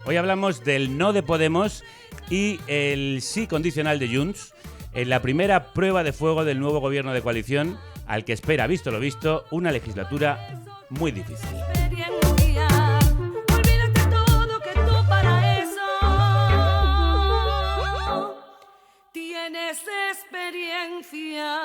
Hoy hablamos del no de Podemos y el sí condicional de Junts en la primera prueba de fuego del nuevo gobierno de coalición, al que espera, visto lo visto, una legislatura muy difícil. Tienes experiencia.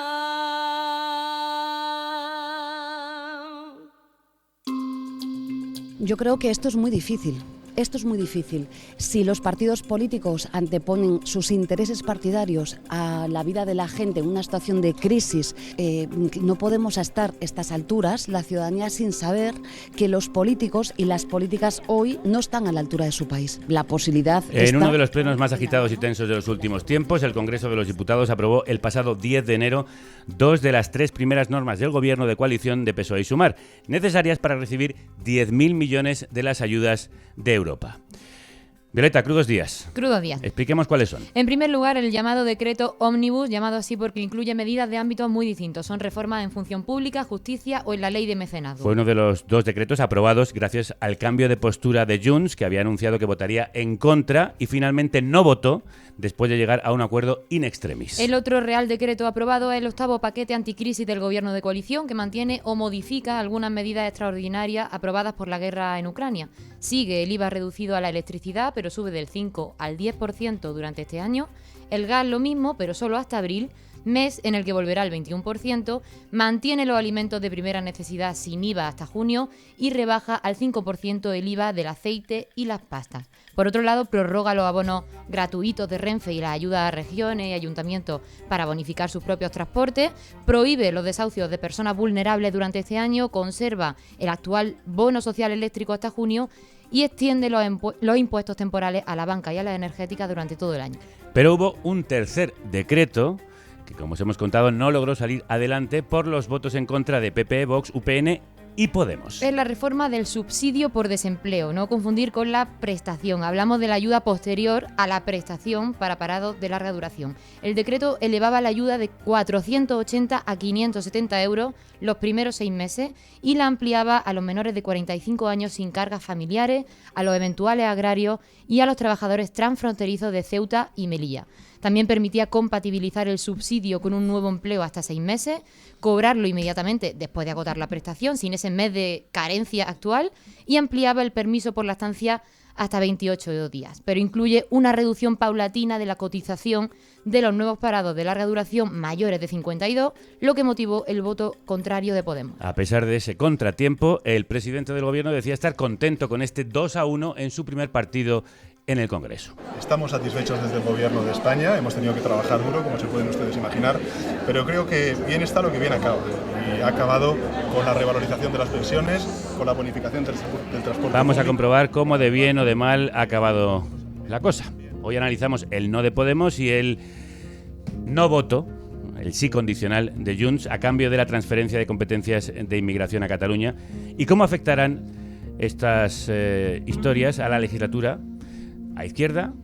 Yo creo que esto es muy difícil. Esto es muy difícil. Si los partidos políticos anteponen sus intereses partidarios a la vida de la gente en una situación de crisis, no podemos estar a estas alturas, la ciudadanía, sin saber que los políticos y las políticas hoy no están a la altura de su país. La posibilidad En uno de los plenos más agitados y tensos de los últimos tiempos, el Congreso de los Diputados aprobó el pasado 10 de enero 2 de las 3 primeras normas del gobierno de coalición de PSOE y Sumar, necesarias para recibir 10.000 millones de las ayudas de Europa. Violeta, crudos días. Crudos días. Expliquemos cuáles son. En primer lugar, el llamado decreto Ómnibus, llamado así porque incluye medidas de ámbitos muy distintos. Son reformas en función pública, justicia o en la ley de mecenazgo. Fue uno de los 2 decretos aprobados gracias al cambio de postura de Junts, que había anunciado que votaría en contra y finalmente no votó después de llegar a un acuerdo in extremis. El otro real decreto aprobado es el 8º paquete anticrisis del gobierno de coalición, que mantiene o modifica algunas medidas extraordinarias aprobadas por la guerra en Ucrania. Sigue el IVA reducido a la electricidad, pero sube del 5 al 10% durante este año. El gas lo mismo, pero solo hasta abril, mes en el que volverá al 21%, mantiene los alimentos de primera necesidad sin IVA hasta junio y rebaja al 5% el IVA del aceite y las pastas. Por otro lado, prorroga los abonos gratuitos de Renfe y las ayudas a regiones y ayuntamientos para bonificar sus propios transportes, prohíbe los desahucios de personas vulnerables durante este año, conserva el actual bono social eléctrico hasta junio y extiende los impuestos temporales a la banca y a las energéticas durante todo el año. Pero hubo un tercer decreto que, como os hemos contado, no logró salir adelante por los votos en contra de PP, Vox, UPN y Podemos. Es la reforma del subsidio por desempleo, no confundir con la prestación. Hablamos de la ayuda posterior a la prestación para parados de larga duración. El decreto elevaba la ayuda de 480 a 570 euros los primeros 6 meses y la ampliaba a los menores de 45 años sin cargas familiares, a los eventuales agrarios y a los trabajadores transfronterizos de Ceuta y Melilla. También permitía compatibilizar el subsidio con un nuevo empleo hasta 6 meses, cobrarlo inmediatamente después de agotar la prestación, sin ese mes de carencia actual, y ampliaba el permiso por la estancia hasta 28 días. Pero incluye una reducción paulatina de la cotización de los nuevos parados de larga duración mayores de 52, lo que motivó el voto contrario de Podemos. A pesar de ese contratiempo, el presidente del gobierno decía estar contento con este 2-1 en su primer partido en el Congreso. Estamos satisfechos desde el Gobierno de España, hemos tenido que trabajar duro, como se pueden ustedes imaginar, pero creo que bien está lo que bien acaba. Y ha acabado con la revalorización de las pensiones, con la bonificación del transporte. Vamos público. a comprobar cómo de bien o de mal ha acabado la cosa. Hoy analizamos el no de Podemos y el no voto, el sí condicional de Junts a cambio de la transferencia de competencias de inmigración a Cataluña y cómo afectarán estas historias a la legislatura, a izquierda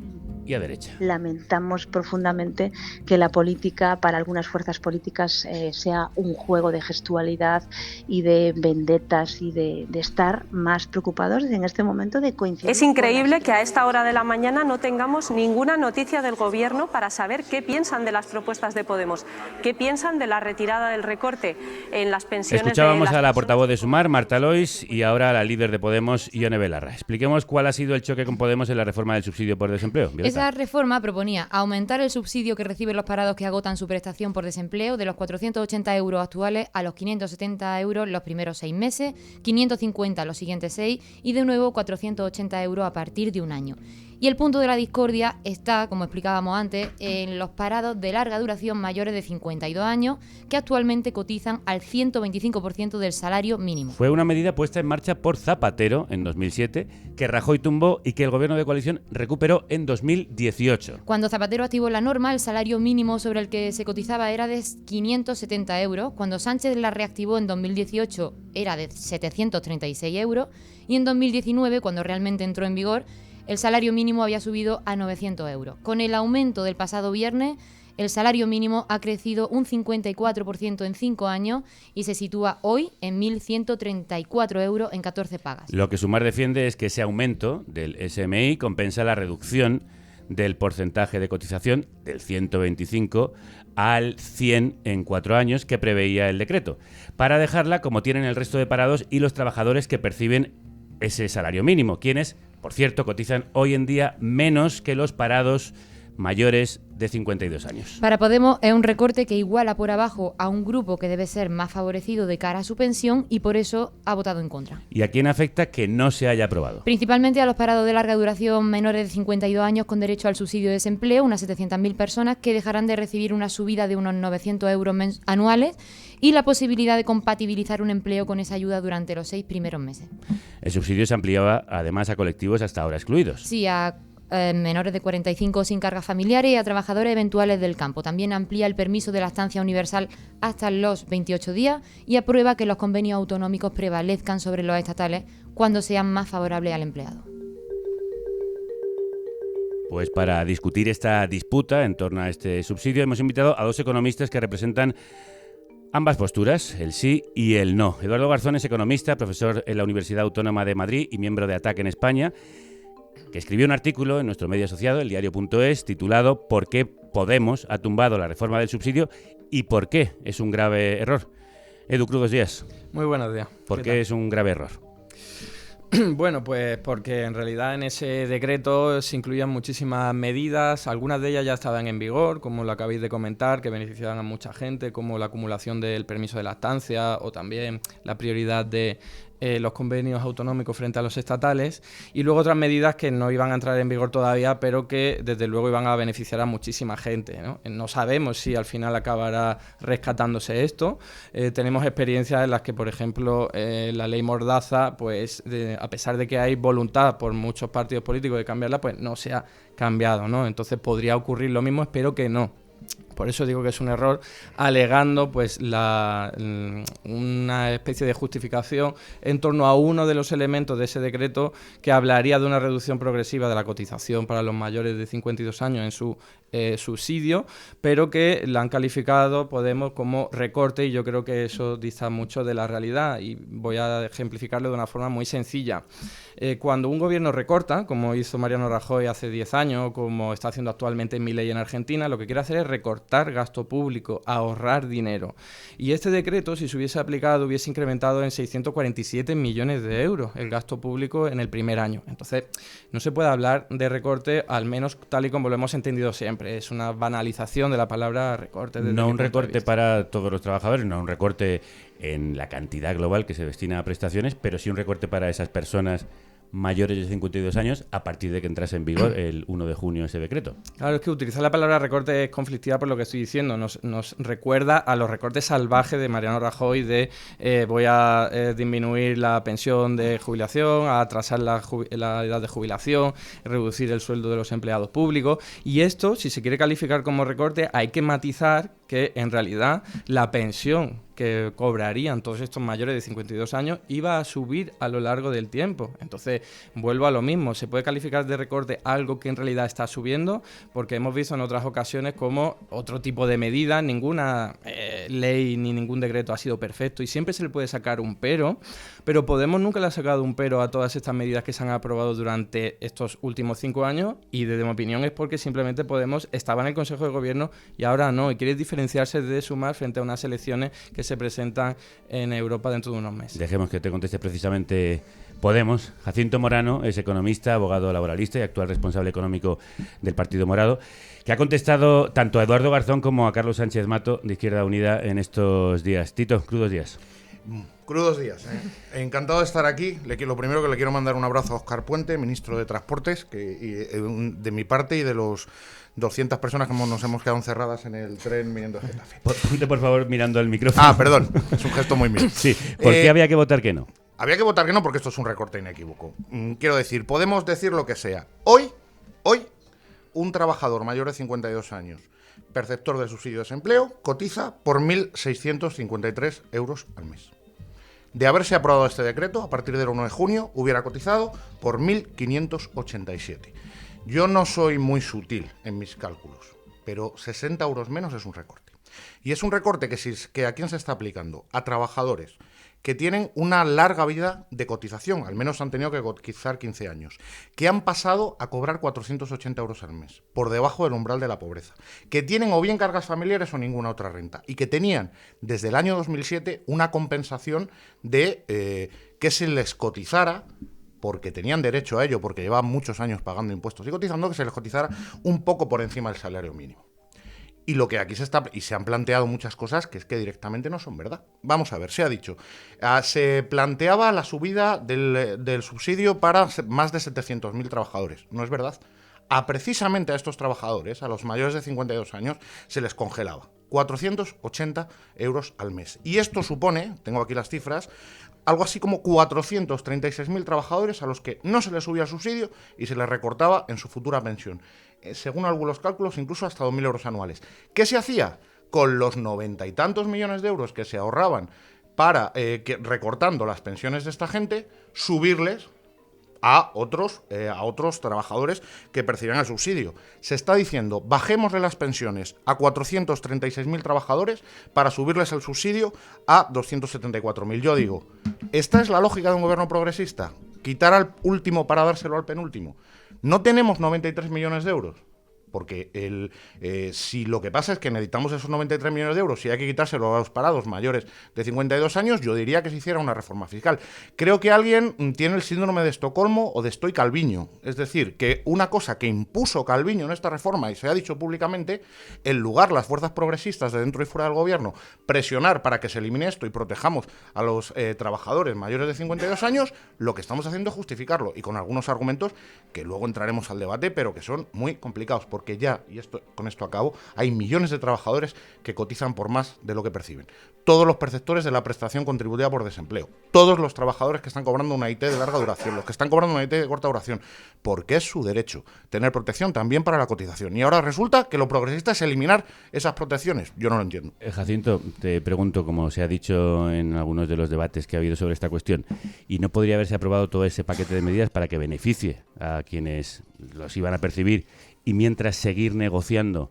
y a derecha. Lamentamos profundamente que la política para algunas fuerzas políticas sea un juego de gestualidad y de vendetas y de estar más preocupados en este momento de coincidir. Es increíble que a esta hora de la mañana no tengamos ninguna noticia del Gobierno para saber qué piensan de las propuestas de Podemos, qué piensan de la retirada del recorte en las pensiones. Escuchábamos a la portavoz de Sumar, Marta Lois, y ahora a la líder de Podemos, Ione Belarra. Expliquemos cuál ha sido el choque con Podemos en la reforma del subsidio por desempleo. Violeta. Esa reforma proponía aumentar el subsidio que reciben los parados que agotan su prestación por desempleo de los 480 euros actuales a los 570 euros los primeros 6 meses, 550 los siguientes 6 y de nuevo 480 euros a partir de un año. Y el punto de la discordia está, como explicábamos antes, en los parados de larga duración mayores de 52 años que actualmente cotizan al 125% del salario mínimo. Fue una medida puesta en marcha por Zapatero en 2007, que Rajoy tumbó y que el gobierno de coalición recuperó en 2018. Cuando Zapatero activó la norma, el salario mínimo sobre el que se cotizaba era de 570 euros. Cuando Sánchez la reactivó en 2018 era de 736 euros. Y en 2019, cuando realmente entró en vigor, el salario mínimo había subido a 900 euros. Con el aumento del pasado viernes, El salario mínimo ha crecido un 54% en 5 años y se sitúa hoy en 1.134 euros en 14 pagas. Lo que Sumar defiende es que ese aumento del SMI compensa la reducción del porcentaje de cotización del 125 al 100 en 4 años que preveía el decreto, para dejarla como tienen el resto de parados y los trabajadores que perciben ese salario mínimo, quienes, por cierto, cotizan hoy en día menos que los parados mayores de 52 años. Para Podemos es un recorte que iguala por abajo a un grupo que debe ser más favorecido de cara a su pensión y por eso ha votado en contra. ¿Y a quién afecta que no se haya aprobado? Principalmente a los parados de larga duración menores de 52 años con derecho al subsidio de desempleo, unas 700.000 personas que dejarán de recibir una subida de unos 900 euros anuales y la posibilidad de compatibilizar un empleo con esa ayuda durante los 6 primeros meses. El subsidio se ampliaba además a colectivos hasta ahora excluidos. Sí, a menores de 45 sin cargas familiares y a trabajadores eventuales del campo. También amplía el permiso de la estancia universal hasta los 28 días y aprueba que los convenios autonómicos prevalezcan sobre los estatales cuando sean más favorables al empleado. Pues para discutir esta disputa en torno a este subsidio hemos invitado a 2 economistas que representan ambas posturas, el sí y el no. Eduardo Garzón es economista, profesor en la Universidad Autónoma de Madrid y miembro de ATAC en España, que escribió un artículo en nuestro medio asociado, el diario.es, titulado ¿Por qué Podemos ha tumbado la reforma del subsidio y por qué es un grave error? Edu, crudos días. Muy buenos días. ¿Por qué es un grave error? Bueno, pues porque en realidad en ese decreto se incluían muchísimas medidas, algunas de ellas ya estaban en vigor, como lo acabáis de comentar, que beneficiaban a mucha gente, como la acumulación del permiso de lactancia o también la prioridad de los convenios autonómicos frente a los estatales, y luego otras medidas que no iban a entrar en vigor todavía, pero que desde luego iban a beneficiar a muchísima gente, ¿no? No sabemos si al final acabará rescatándose esto. Tenemos experiencias en las que, por ejemplo, la ley Mordaza, pues a pesar de que hay voluntad por muchos partidos políticos de cambiarla, pues no se ha cambiado, ¿no? Entonces podría ocurrir lo mismo, espero que no. Por eso digo que es un error, alegando pues una especie de justificación en torno a uno de los elementos de ese decreto que hablaría de una reducción progresiva de la cotización para los mayores de 52 años en su subsidio, pero que la han calificado Podemos como recorte, y yo creo que eso dista mucho de la realidad, y voy a ejemplificarlo de una forma muy sencilla. Cuando un gobierno recorta, como hizo Mariano Rajoy hace 10 años, como está haciendo actualmente Milei en Argentina, lo que quiere hacer es recortar gasto público, ahorrar dinero. Y este decreto, si se hubiese aplicado, hubiese incrementado en 647 millones de euros el gasto público en el primer año. Entonces, no se puede hablar de recorte, al menos tal y como lo hemos entendido siempre. Es una banalización de la palabra recorte. No un recorte para todos los trabajadores, no un recorte en la cantidad global que se destina a prestaciones, pero sí un recorte para esas personas mayores de 52 años a partir de que entrase en vigor el 1 de junio ese decreto. Claro, es que utilizar la palabra recorte es conflictiva por lo que estoy diciendo. Nos recuerda a los recortes salvajes de Mariano Rajoy de voy a disminuir la pensión de jubilación, a atrasar la edad de jubilación, reducir el sueldo de los empleados públicos. Y esto, si se quiere calificar como recorte, hay que matizar que en realidad la pensión que cobrarían todos estos mayores de 52 años iba a subir a lo largo del tiempo. Entonces, vuelvo a lo mismo, se puede calificar de recorte algo que en realidad está subiendo, porque hemos visto en otras ocasiones como otro tipo de medidas, ninguna ley ni ningún decreto ha sido perfecto y siempre se le puede sacar un pero Podemos nunca le ha sacado un pero a todas estas medidas que se han aprobado durante estos últimos 5 años, y desde mi opinión es porque simplemente Podemos estaba en el Consejo de Gobierno y ahora no, y quiere diferenciarse de Sumar frente a unas elecciones que se presentan en Europa dentro de unos meses. Dejemos que te conteste precisamente Podemos. Jacinto Morano es economista, abogado laboralista y actual responsable económico del Partido Morado, que ha contestado tanto a Eduardo Garzón como a Carlos Sánchez Mato de Izquierda Unida en estos días. Tito, crudos días. Crudos días. Encantado de estar aquí. Lo primero que le quiero mandar un abrazo a Óscar Puente, ministro de Transportes, de mi parte y de los 200 personas que nos hemos quedado encerradas en el tren viniendo de Getafe. Ponte por favor mirando el micrófono. Ah, perdón, es un gesto muy mío. Sí, ¿por qué había que votar que no? Había que votar que no porque esto es un recorte inequívoco. Quiero decir, podemos decir lo que sea. Hoy, un trabajador mayor de 52 años, perceptor del subsidio de desempleo, cotiza por 1.653 euros al mes. De haberse aprobado este decreto, a partir del 1 de junio, hubiera cotizado por 1.587. Yo no soy muy sutil en mis cálculos, pero 60 euros menos es un recorte. Y es un recorte que ¿a quién se está aplicando? A trabajadores que tienen una larga vida de cotización, al menos han tenido que cotizar 15 años, que han pasado a cobrar 480 euros al mes, por debajo del umbral de la pobreza, que tienen o bien cargas familiares o ninguna otra renta, y que tenían desde el año 2007 una compensación de que se les cotizara, porque tenían derecho a ello, porque llevaban muchos años pagando impuestos y cotizando, que se les cotizara un poco por encima del salario mínimo. Y lo que aquí se han planteado muchas cosas que es que directamente no son verdad. Vamos a ver, se ha dicho, se planteaba la subida del subsidio para más de 700.000 trabajadores. No es verdad. Precisamente a estos trabajadores, a los mayores de 52 años, se les congelaba 480 euros al mes. Y esto supone, tengo aquí las cifras, algo así como 436.000 trabajadores a los que no se les subía el subsidio y se les recortaba en su futura pensión. Según algunos cálculos, incluso hasta 2.000 euros anuales. ¿Qué se hacía? Con los 90 y tantos millones de euros que se ahorraban para, recortando las pensiones de esta gente, subirles a otros trabajadores que percibían el subsidio. Se está diciendo, bajémosle las pensiones a 436.000 trabajadores para subirles el subsidio a 274.000. Yo digo, ¿esta es la lógica de un gobierno progresista? ¿Quitar al último para dárselo al penúltimo? No tenemos 93 millones de euros. Porque si lo que pasa es que necesitamos esos 93 millones de euros y hay que quitárselo a los parados mayores de 52 años, yo diría que se hiciera una reforma fiscal. Creo que alguien tiene el síndrome de Estocolmo o de Estoy Calviño. Es decir, que una cosa que impuso Calviño en esta reforma y se ha dicho públicamente, en lugar las fuerzas progresistas de dentro y fuera del gobierno presionar para que se elimine esto y protejamos a los trabajadores mayores de 52 años, lo que estamos haciendo es justificarlo y con algunos argumentos que luego entraremos al debate, pero que son muy complicados. Porque ya, y con esto acabo, hay millones de trabajadores que cotizan por más de lo que perciben. Todos los perceptores de la prestación contributiva por desempleo, todos los trabajadores que están cobrando una IT de larga duración, los que están cobrando una IT de corta duración, porque es su derecho tener protección también para la cotización. Y ahora resulta que lo progresista es eliminar esas protecciones. Yo no lo entiendo. Jacinto, te pregunto, como se ha dicho en algunos de los debates que ha habido sobre esta cuestión, ¿y no podría haberse aprobado todo ese paquete de medidas para que beneficie a quienes los iban a percibir y mientras seguir negociando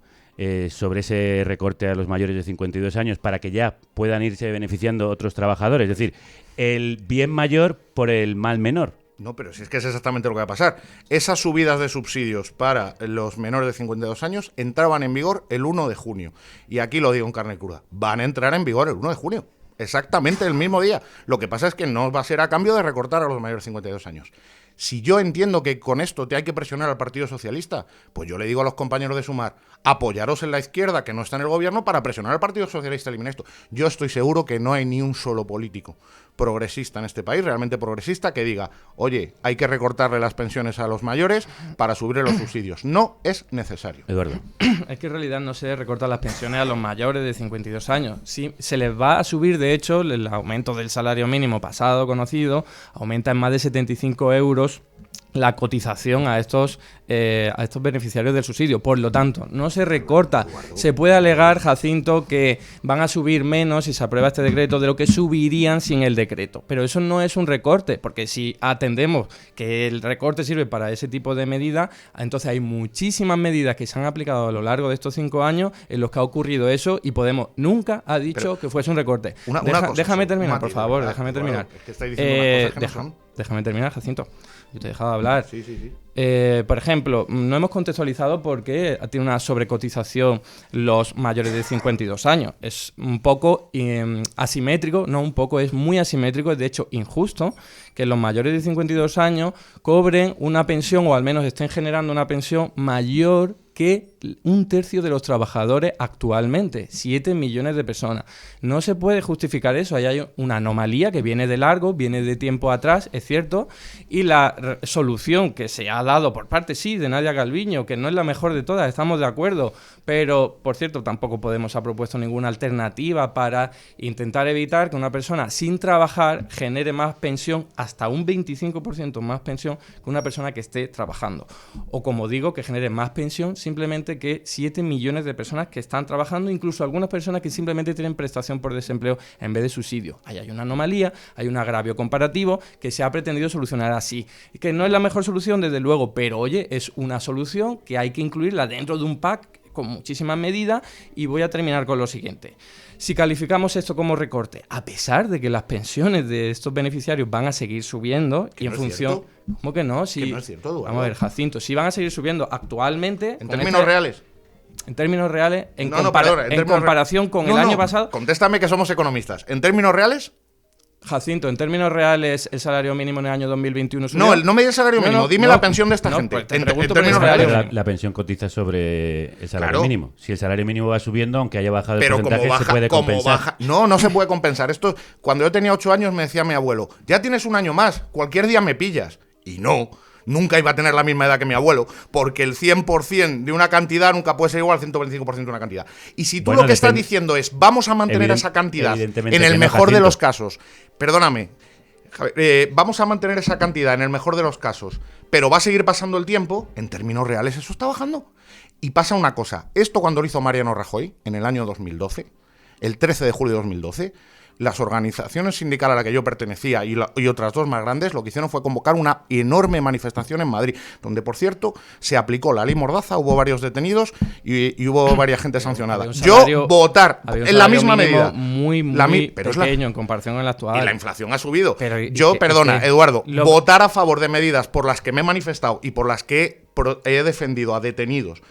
sobre ese recorte a los mayores de 52 años para que ya puedan irse beneficiando otros trabajadores? Es decir, el bien mayor por el mal menor. No, pero si es que es exactamente lo que va a pasar. Esas subidas de subsidios para los menores de 52 años entraban en vigor el 1 de junio. Y aquí lo digo en carne cruda. Van a entrar en vigor el 1 de junio. Exactamente el mismo día. Lo que pasa es que no va a ser a cambio de recortar a los mayores de 52 años. Si yo entiendo que con esto te hay que presionar al Partido Socialista, pues yo le digo a los compañeros de Sumar, apoyaros en la izquierda que no está en el gobierno para presionar al Partido Socialista a eliminar esto. Yo estoy seguro que no hay ni un solo político progresista en este país, realmente progresista, que diga, oye, hay que recortarle las pensiones a los mayores para subirle los subsidios. No es necesario. Eduardo. Es que en realidad no se recortan las pensiones a los mayores de 52 años. Sí, se les va a subir, de hecho, el aumento del salario mínimo pasado conocido, aumenta en más de 75 euros la cotización a estos beneficiarios del subsidio. Por lo tanto, no se recorta. Se puede alegar, Jacinto, que van a subir menos si se aprueba este decreto de lo que subirían sin el decreto. Pero eso no es un recorte, porque si atendemos que el recorte sirve para ese tipo de medidas, entonces hay muchísimas medidas que se han aplicado a lo largo de estos 5 años en los que ha ocurrido eso y Podemos nunca ha dicho que fuese un recorte. Déjame terminar, por favor, déjame terminar. Es que estáis diciendo unas cosas que no son. Déjame terminar, Jacinto. Yo te he dejado hablar. Sí. Por ejemplo, no hemos contextualizado por qué tiene una sobrecotización los mayores de 52 años. Es un poco asimétrico, no un poco, es muy asimétrico, es de hecho injusto que los mayores de 52 años cobren una pensión o al menos estén generando una pensión mayor que 1/3 de los trabajadores actualmente, 7 millones de personas. No se puede justificar eso, ahí hay una anomalía que viene de largo, viene de tiempo atrás, es cierto, y la solución que se ha dado por parte, sí, de Nadia Calviño, que no es la mejor de todas, estamos de acuerdo, pero, por cierto, tampoco Podemos ha propuesto ninguna alternativa para intentar evitar que una persona sin trabajar genere más pensión, hasta un 25% más pensión que una persona que esté trabajando. O, como digo, que genere más pensión simplemente que 7 millones de personas que están trabajando, incluso algunas personas que simplemente tienen prestación por desempleo en vez de subsidio. Ahí hay una anomalía, hay un agravio comparativo que se ha pretendido solucionar así. Que no es la mejor solución, desde luego, pero oye, es una solución que hay que incluirla dentro de un pack con muchísimas medidas, y voy a terminar con lo siguiente. Si calificamos esto como recorte, a pesar de que las pensiones de estos beneficiarios van a seguir subiendo, y en función... ¿Cómo que no? Si, que no es cierto, Eduardo. Vamos a ver, Jacinto, si van a seguir subiendo actualmente... ¿En términos reales? En términos reales, en perdona, comparación con el año pasado... Contéstame, que somos economistas. ¿En términos reales? Jacinto, en términos reales, ¿el salario mínimo en el año 2021 subió? No me digas el salario mínimo, dime la pensión de esta gente. Pues en términos reales. La pensión cotiza sobre el salario mínimo. Si el salario mínimo va subiendo, aunque haya bajado el porcentaje, se puede compensar. No se puede compensar. Esto, cuando yo tenía 8 años me decía mi abuelo, ya tienes un año más, cualquier día me pillas. Y no, nunca iba a tener la misma edad que mi abuelo, porque el 100% de una cantidad nunca puede ser igual al 125% de una cantidad. Y si tú lo que estás diciendo es, vamos a mantener esa cantidad en el mejor de los casos, perdóname, vamos a mantener esa cantidad en el mejor de los casos, pero va a seguir pasando el tiempo, en términos reales eso está bajando. Y pasa una cosa, esto cuando lo hizo Mariano Rajoy, en el año 2012, el 13 de julio de 2012, las organizaciones sindicales a las que yo pertenecía y otras dos más grandes, lo que hicieron fue convocar una enorme manifestación en Madrid, donde, por cierto, se aplicó la ley Mordaza, hubo varios detenidos y hubo varias gente sancionada. Votar en la misma medida. Muy pequeño en comparación con el actual. Y la inflación ha subido. Eduardo, votar a favor de medidas por las que me he manifestado y por las que he defendido a detenidos,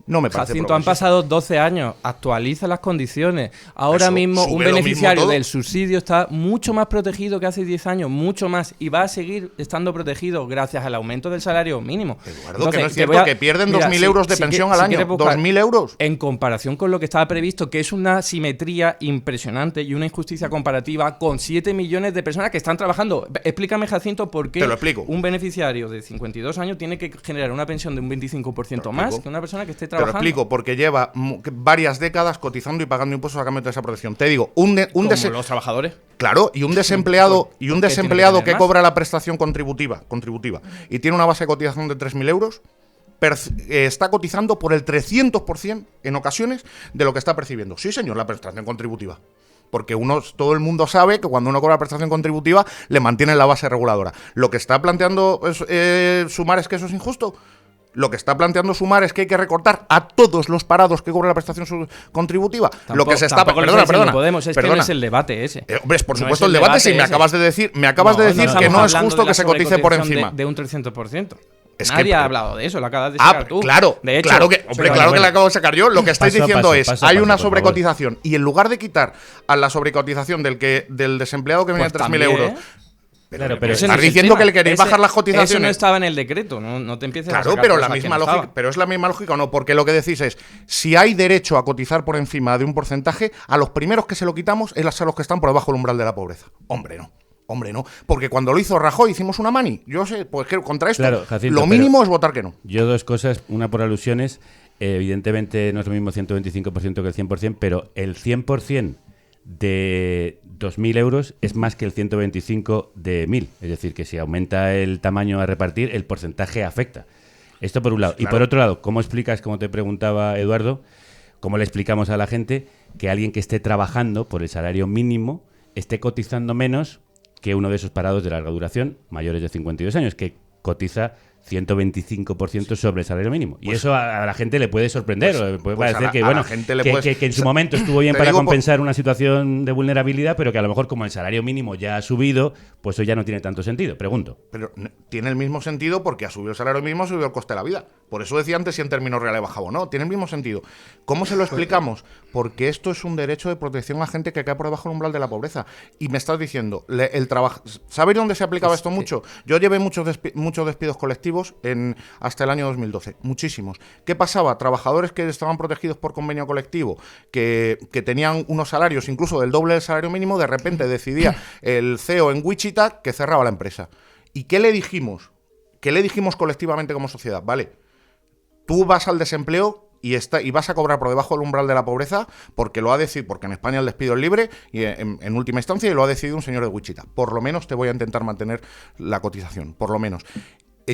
no me parece. Jacinto, han pasado 12 años, actualiza las condiciones. Ahora mismo un beneficiario del subsidio está mucho más protegido que hace 10 años, mucho más, y va a seguir estando protegido gracias al aumento del salario mínimo. Eduardo, entonces, que no es cierto, que pierden 2.000 euros de pensión al año. 2.000 euros. En comparación con lo que estaba previsto, que es una simetría impresionante y una injusticia comparativa con 7 millones de personas que están trabajando. Explícame, Jacinto, por qué un beneficiario de 52 años tiene que generar una pensión de un 25% más que una persona que esté trabajando. Te lo explico, porque lleva varias décadas cotizando y pagando impuestos a cambio de esa protección. Te digo, ¿Como los trabajadores? Claro, y un desempleado que cobra la prestación contributiva y tiene una base de cotización de 3.000 euros, está cotizando por el 300% en ocasiones de lo que está percibiendo. Sí, señor, la prestación contributiva. Porque todo el mundo sabe que cuando uno cobra prestación contributiva le mantienen la base reguladora. Lo que está planteando Sumar es que eso es injusto. Lo que está planteando Sumar es que hay que recortar a todos los parados que cobran la prestación contributiva. Lo que se está... Perdona. Podemos, es que no es el debate ese. Hombre, por supuesto el debate, si me acabas de decir que no es justo que se cotice por encima. De un 300%. Nadie ha hablado de eso, lo acabas de sacar tú. Claro, de hecho, claro que lo acabo de sacar yo. Lo que estáis diciendo es, hay una sobrecotización, y en lugar de quitar a la sobrecotización del desempleado que viene de 3.000 euros... Pero estás diciendo que le queréis bajar las cotizaciones. Eso no estaba en el decreto, no te empieces a sacar pero la misma lógica, pero es la misma lógica o no, porque lo que decís es, si hay derecho a cotizar por encima de un porcentaje, a los primeros que se lo quitamos es a los que están por debajo del umbral de la pobreza. Hombre, no. Porque cuando lo hizo Rajoy hicimos una mani. Yo sé, pues que contra esto Jacinto, lo mínimo es votar que no. Yo dos cosas, una por alusiones, evidentemente no es lo mismo 125% que el 100%, pero el 100% de 2.000 euros es más que el 125 de 1.000. Es decir, que si aumenta el tamaño a repartir, el porcentaje afecta. Esto por un lado. Claro. Y por otro lado, ¿cómo explicas, como te preguntaba Eduardo, cómo le explicamos a la gente que alguien que esté trabajando por el salario mínimo esté cotizando menos que uno de esos parados de larga duración, mayores de 52 años, que cotiza 125% sobre el salario mínimo? Y eso a la gente le puede sorprender, puede parecer que en su momento estuvo bien para compensar una situación de vulnerabilidad, pero que a lo mejor como el salario mínimo ya ha subido, pues eso ya no tiene tanto sentido. Pregunto. Pero tiene el mismo sentido porque ha subido el salario mínimo, ha subido el coste de la vida. Por eso decía antes si en términos reales bajaba o no. Tiene el mismo sentido. ¿Cómo se lo explicamos? Porque esto es un derecho de protección a gente que cae por debajo del umbral de la pobreza. Y me estás diciendo, el trabajo... ¿Sabéis dónde se aplicaba esto mucho? Yo llevé muchos despidos colectivos hasta el año 2012, muchísimos. ¿Qué pasaba? Trabajadores que estaban protegidos por convenio colectivo, que tenían unos salarios incluso del doble del salario mínimo, de repente decidía el CEO en Wichita que cerraba la empresa. ¿Y qué le dijimos? ¿Qué le dijimos colectivamente como sociedad? Vale, tú vas al desempleo y vas a cobrar por debajo del umbral de la pobreza porque en España el despido es libre y en última instancia, y lo ha decidido un señor de Wichita. Por lo menos te voy a intentar mantener la cotización, por lo menos.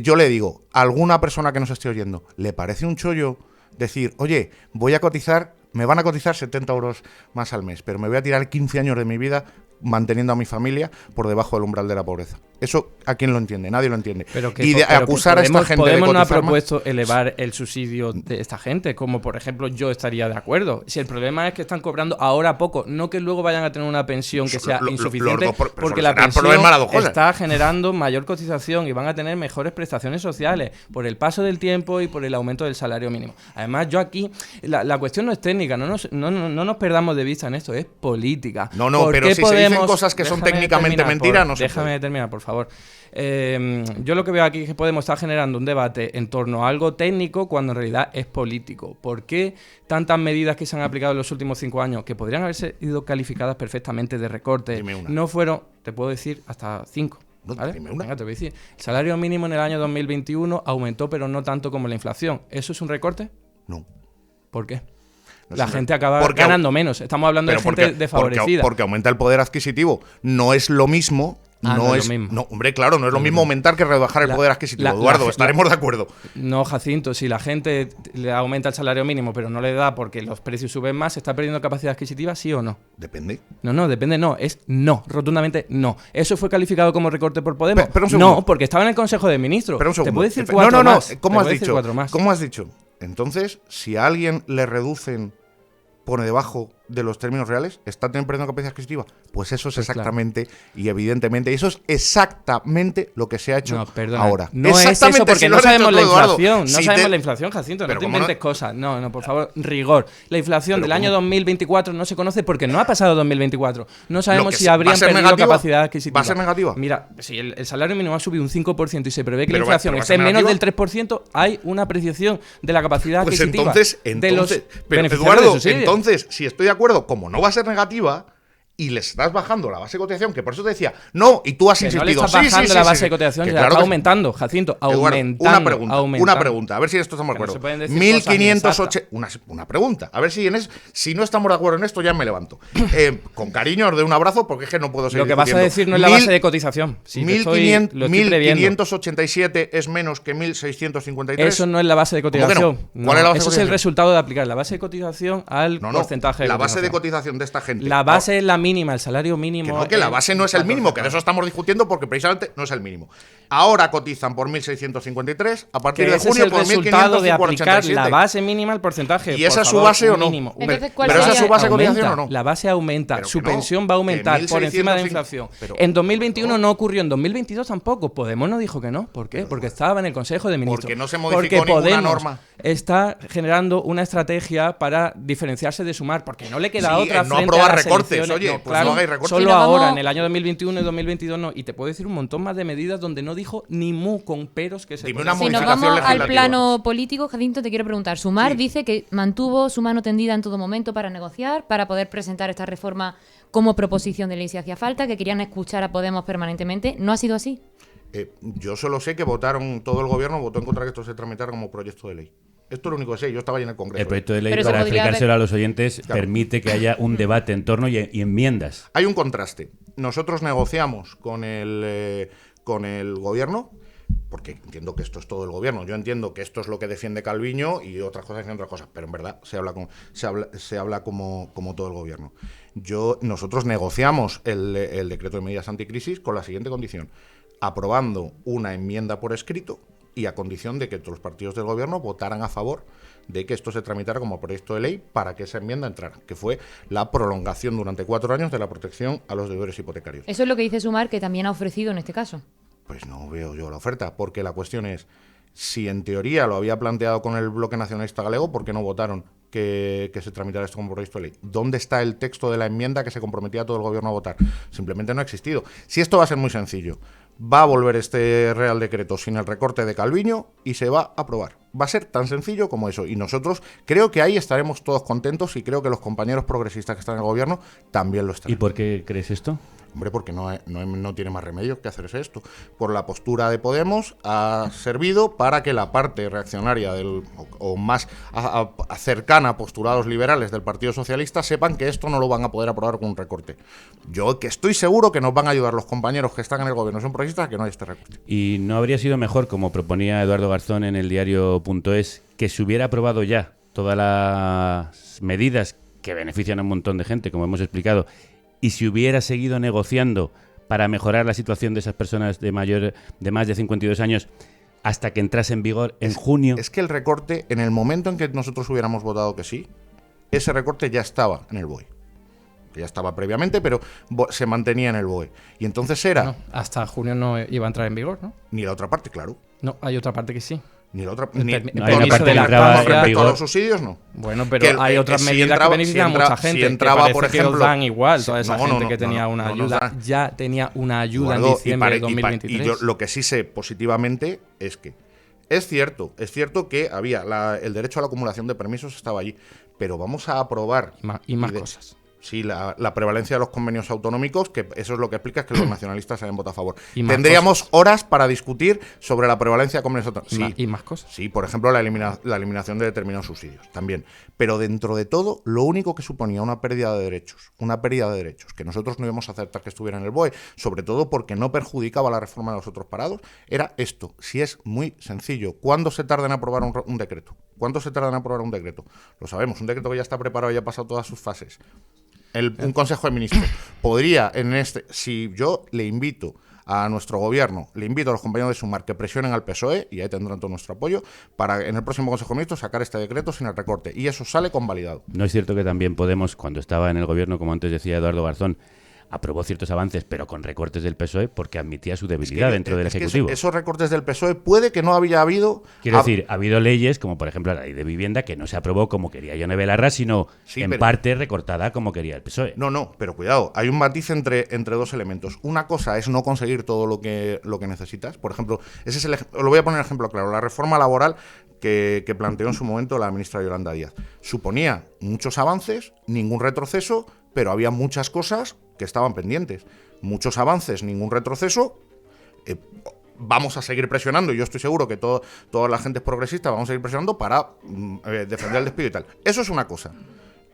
Yo le digo, a alguna persona que nos esté oyendo, ¿le parece un chollo decir, oye, me van a cotizar 70 euros más al mes, pero me voy a tirar 15 años de mi vida manteniendo a mi familia por debajo del umbral de la pobreza. Eso, ¿a quién lo entiende? Nadie lo entiende. Y de acusar a esta gente de Podemos no ha cotizar propuesto elevar el subsidio de esta gente, como por ejemplo yo estaría de acuerdo. Si el problema es que están cobrando ahora poco, no que luego vayan a tener una pensión que sea insuficiente, porque la pensión está generando mayor cotización y van a tener mejores prestaciones sociales por el paso del tiempo y por el aumento del salario mínimo. Además, yo aquí, la cuestión no es técnica, no nos perdamos de vista en esto, es política. No, pero si se dicen cosas que son técnicamente mentiras, no se puede. Déjame terminar, por favor. Yo lo que veo aquí es que Podemos estar generando un debate en torno a algo técnico cuando en realidad es político. ¿Por qué tantas medidas que se han aplicado en los últimos 5 años, que podrían haber sido calificadas perfectamente de recorte, no fueron, te puedo decir, hasta 5? ¿Vale? Venga, te voy a decir. El salario mínimo en el año 2021 aumentó, pero no tanto como la inflación. ¿Eso es un recorte? No. ¿Por qué? La gente acaba ganando menos. Estamos hablando de gente desfavorecida. Porque aumenta el poder adquisitivo. No es lo mismo. No es lo mismo. No, hombre, claro, no es lo mismo aumentar que rebajar el poder adquisitivo. Eduardo, estaremos de acuerdo. No, Jacinto, si la gente le aumenta el salario mínimo, pero no le da porque los precios suben más, ¿está perdiendo capacidad adquisitiva, sí o no? Depende. No, depende, no. Es no, rotundamente no. ¿Eso fue calificado como recorte por Podemos? Pero no, porque estaba en el Consejo de Ministros. Pero un segundo. ¿Te puedo decir cuatro más? ¿Cómo has dicho? ¿Cómo has dicho? Entonces, si a alguien le reducen por debajo de los términos reales, ¿está perdiendo capacidad adquisitiva? Pues eso es exactamente, y evidentemente, eso es exactamente lo que se ha hecho ahora. No es eso, porque no sabemos la inflación. No sabemos la inflación, Jacinto, no te inventes cosas. No, por favor, rigor. La inflación del año 2024 no se conoce porque no ha pasado 2024. No sabemos si habrían perdido capacidad adquisitiva. ¿Va a ser negativa? Mira, si el salario mínimo ha subido un 5% y se prevé que la inflación esté en menos del 3%, hay una apreciación de la capacidad adquisitiva de los Eduardo, entonces, si estoy de acuerdo, como no va a ser negativa y le estás bajando la base de cotización, que por eso te decía, no, y tú has insistido. No le estás bajando la base de cotización, ya está aumentando, Jacinto, aumentando. Una pregunta, a ver si en esto estamos de acuerdo. 1580, una pregunta, a ver si no estamos de acuerdo en esto, ya me levanto. Con cariño os doy un abrazo porque es que no puedo seguir. Lo que vas a decir no es la base de cotización. 1587 es menos que 1653. Eso no es la base de cotización. ¿Cuál es la base eso es el resultado de aplicar la base de cotización al porcentaje de la base de cotización de esta gente. La base es la mínima, el salario mínimo. Que la base no es el mínimo, que de eso estamos discutiendo porque precisamente no es el mínimo. Ahora cotizan por 1.653, a partir de junio por 1.547. Es el resultado de aplicar la base mínima al porcentaje. ¿Y esa es su base o no? Entonces, ¿Pero esa es su base de cotización o no? La base aumenta, su pensión va a aumentar por encima de la inflación. En 2021 no ocurrió, en 2022 tampoco. Podemos no dijo que no. ¿Por qué? Porque estaba en el Consejo de Ministros. Porque no se modificó ninguna norma. Está generando una estrategia para diferenciarse de Sumar, porque no le queda otra no frente aprobar a las recortes, oye, pues no hagáis recortes. Solo ahora, en el año 2021 y 2022 no. Y te puedo decir un montón más de medidas donde no dijo ni mu con peros que se Si nos vamos al plano político, Jacinto, te quiero preguntar. Sumar dice que mantuvo su mano tendida en todo momento para negociar, para poder presentar esta reforma como proposición de ley si hacía falta, que querían escuchar a Podemos permanentemente. ¿No ha sido así? Yo solo sé que todo el gobierno votó en contra de que esto se tramitara como proyecto de ley. Esto es lo único que sé, yo estaba ahí en el Congreso. El proyecto de ley, para explicárselo a los oyentes, permite que haya un debate en torno y enmiendas. Hay un contraste. Nosotros negociamos con el gobierno, porque entiendo que esto es todo el gobierno. Yo entiendo que esto es lo que defiende Calviño y otras cosas defienden otras cosas, pero en verdad se habla como todo el gobierno. Nosotros negociamos el decreto de medidas anticrisis con la siguiente condición: aprobando una enmienda por escrito y a condición de que todos los partidos del gobierno votaran a favor de que esto se tramitara como proyecto de ley para que esa enmienda entrara, que fue la prolongación durante 4 años de la protección a los deudores hipotecarios. Eso es lo que dice Sumar, que también ha ofrecido en este caso. Pues no veo yo la oferta, porque la cuestión es, si en teoría lo había planteado con el Bloque Nacionalista Galego, ¿por qué no votaron que se tramitara esto como proyecto de ley? ¿Dónde está el texto de la enmienda que se comprometía a todo el gobierno a votar? Simplemente no ha existido. Si esto va a ser muy sencillo, va a volver este Real Decreto sin el recorte de Calviño y se va a aprobar. Va a ser tan sencillo como eso. Y nosotros creo que ahí estaremos todos contentos y creo que los compañeros progresistas que están en el gobierno también lo estarán. ¿Y por qué crees esto? Hombre, porque no tiene más remedio que hacerse esto. Por la postura de Podemos ha servido para que la parte reaccionaria o más cercana a postulados liberales del Partido Socialista sepan que esto no lo van a poder aprobar con un recorte. Yo que estoy seguro que nos van a ayudar los compañeros que están en el gobierno, son progresistas, que no hay este recorte. ¿Y no habría sido mejor, como proponía Eduardo Garzón en el diario.es, que se hubiera aprobado ya todas las medidas que benefician a un montón de gente, como hemos explicado, y si hubiera seguido negociando para mejorar la situación de esas personas de más de 52 años hasta que entrase en vigor en junio. Es que el recorte, en el momento en que nosotros hubiéramos votado que sí, ese recorte ya estaba en el BOE. Que ya estaba previamente, pero se mantenía en el BOE. Y entonces era... No, hasta junio no iba a entrar en vigor, ¿no? Ni la otra parte, claro. No, hay otra parte que sí. Ni la otra... El Ni, permi- No, hay una parte que entraba en vigor. los subsidios, no. Bueno, pero Que hay otras si medidas entraba- que benefician si a mucha entra- gente. si entraba, que por parece que ejemplo- os dan igual. Toda esa No, gente no, que tenía no, una no nos ayuda, dan. ya tenía una ayuda en Eduardo, diciembre de y 2023. yo lo que sí sé positivamente es que es cierto que había el derecho a la acumulación de permisos estaba allí, pero vamos a aprobar Y más cosas. Sí, la prevalencia de los convenios autonómicos, que eso es lo que explica es que los nacionalistas hayan votado a favor. Y más Tendríamos horas para discutir sobre la prevalencia de convenios autonómicos. Y más cosas. Sí, por ejemplo, la eliminación de determinados subsidios, también. Pero dentro de todo, lo único que suponía una pérdida de derechos, que nosotros no íbamos a aceptar que estuviera en el BOE, sobre todo porque no perjudicaba la reforma de los otros parados, era esto. Si es muy sencillo, ¿cuándo se tarda en aprobar un decreto? ¿Cuánto se tarda en aprobar un decreto? Lo sabemos, un decreto que ya está preparado y ya ha pasado todas sus fases. Un Consejo de Ministros podría, si yo le invito a nuestro gobierno, le invito a los compañeros de Sumar que presionen al PSOE, y ahí tendrán todo nuestro apoyo, para en el próximo Consejo de Ministros sacar este decreto sin el recorte. Y eso sale convalidado. No es cierto que también Podemos, cuando estaba en el gobierno, como antes decía Eduardo Garzón, aprobó ciertos avances, pero con recortes del PSOE, porque admitía su debilidad dentro del Ejecutivo. Esos recortes del PSOE puede que no había habido... Quiero decir, ha habido leyes, como por ejemplo la ley de vivienda, que no se aprobó como quería Yone Belarra, sino parte recortada como quería el PSOE. No, pero cuidado, hay un matiz entre dos elementos. Una cosa es no conseguir todo lo que necesitas. Por ejemplo, lo voy a poner ejemplo claro, la reforma laboral que planteó en su momento la ministra Yolanda Díaz. Suponía muchos avances, ningún retroceso, pero había muchas cosas que estaban pendientes. Muchos avances, ningún retroceso. Vamos a seguir presionando, y yo estoy seguro que toda la gente es progresista, vamos a seguir presionando para defender el despido y tal. Eso es una cosa.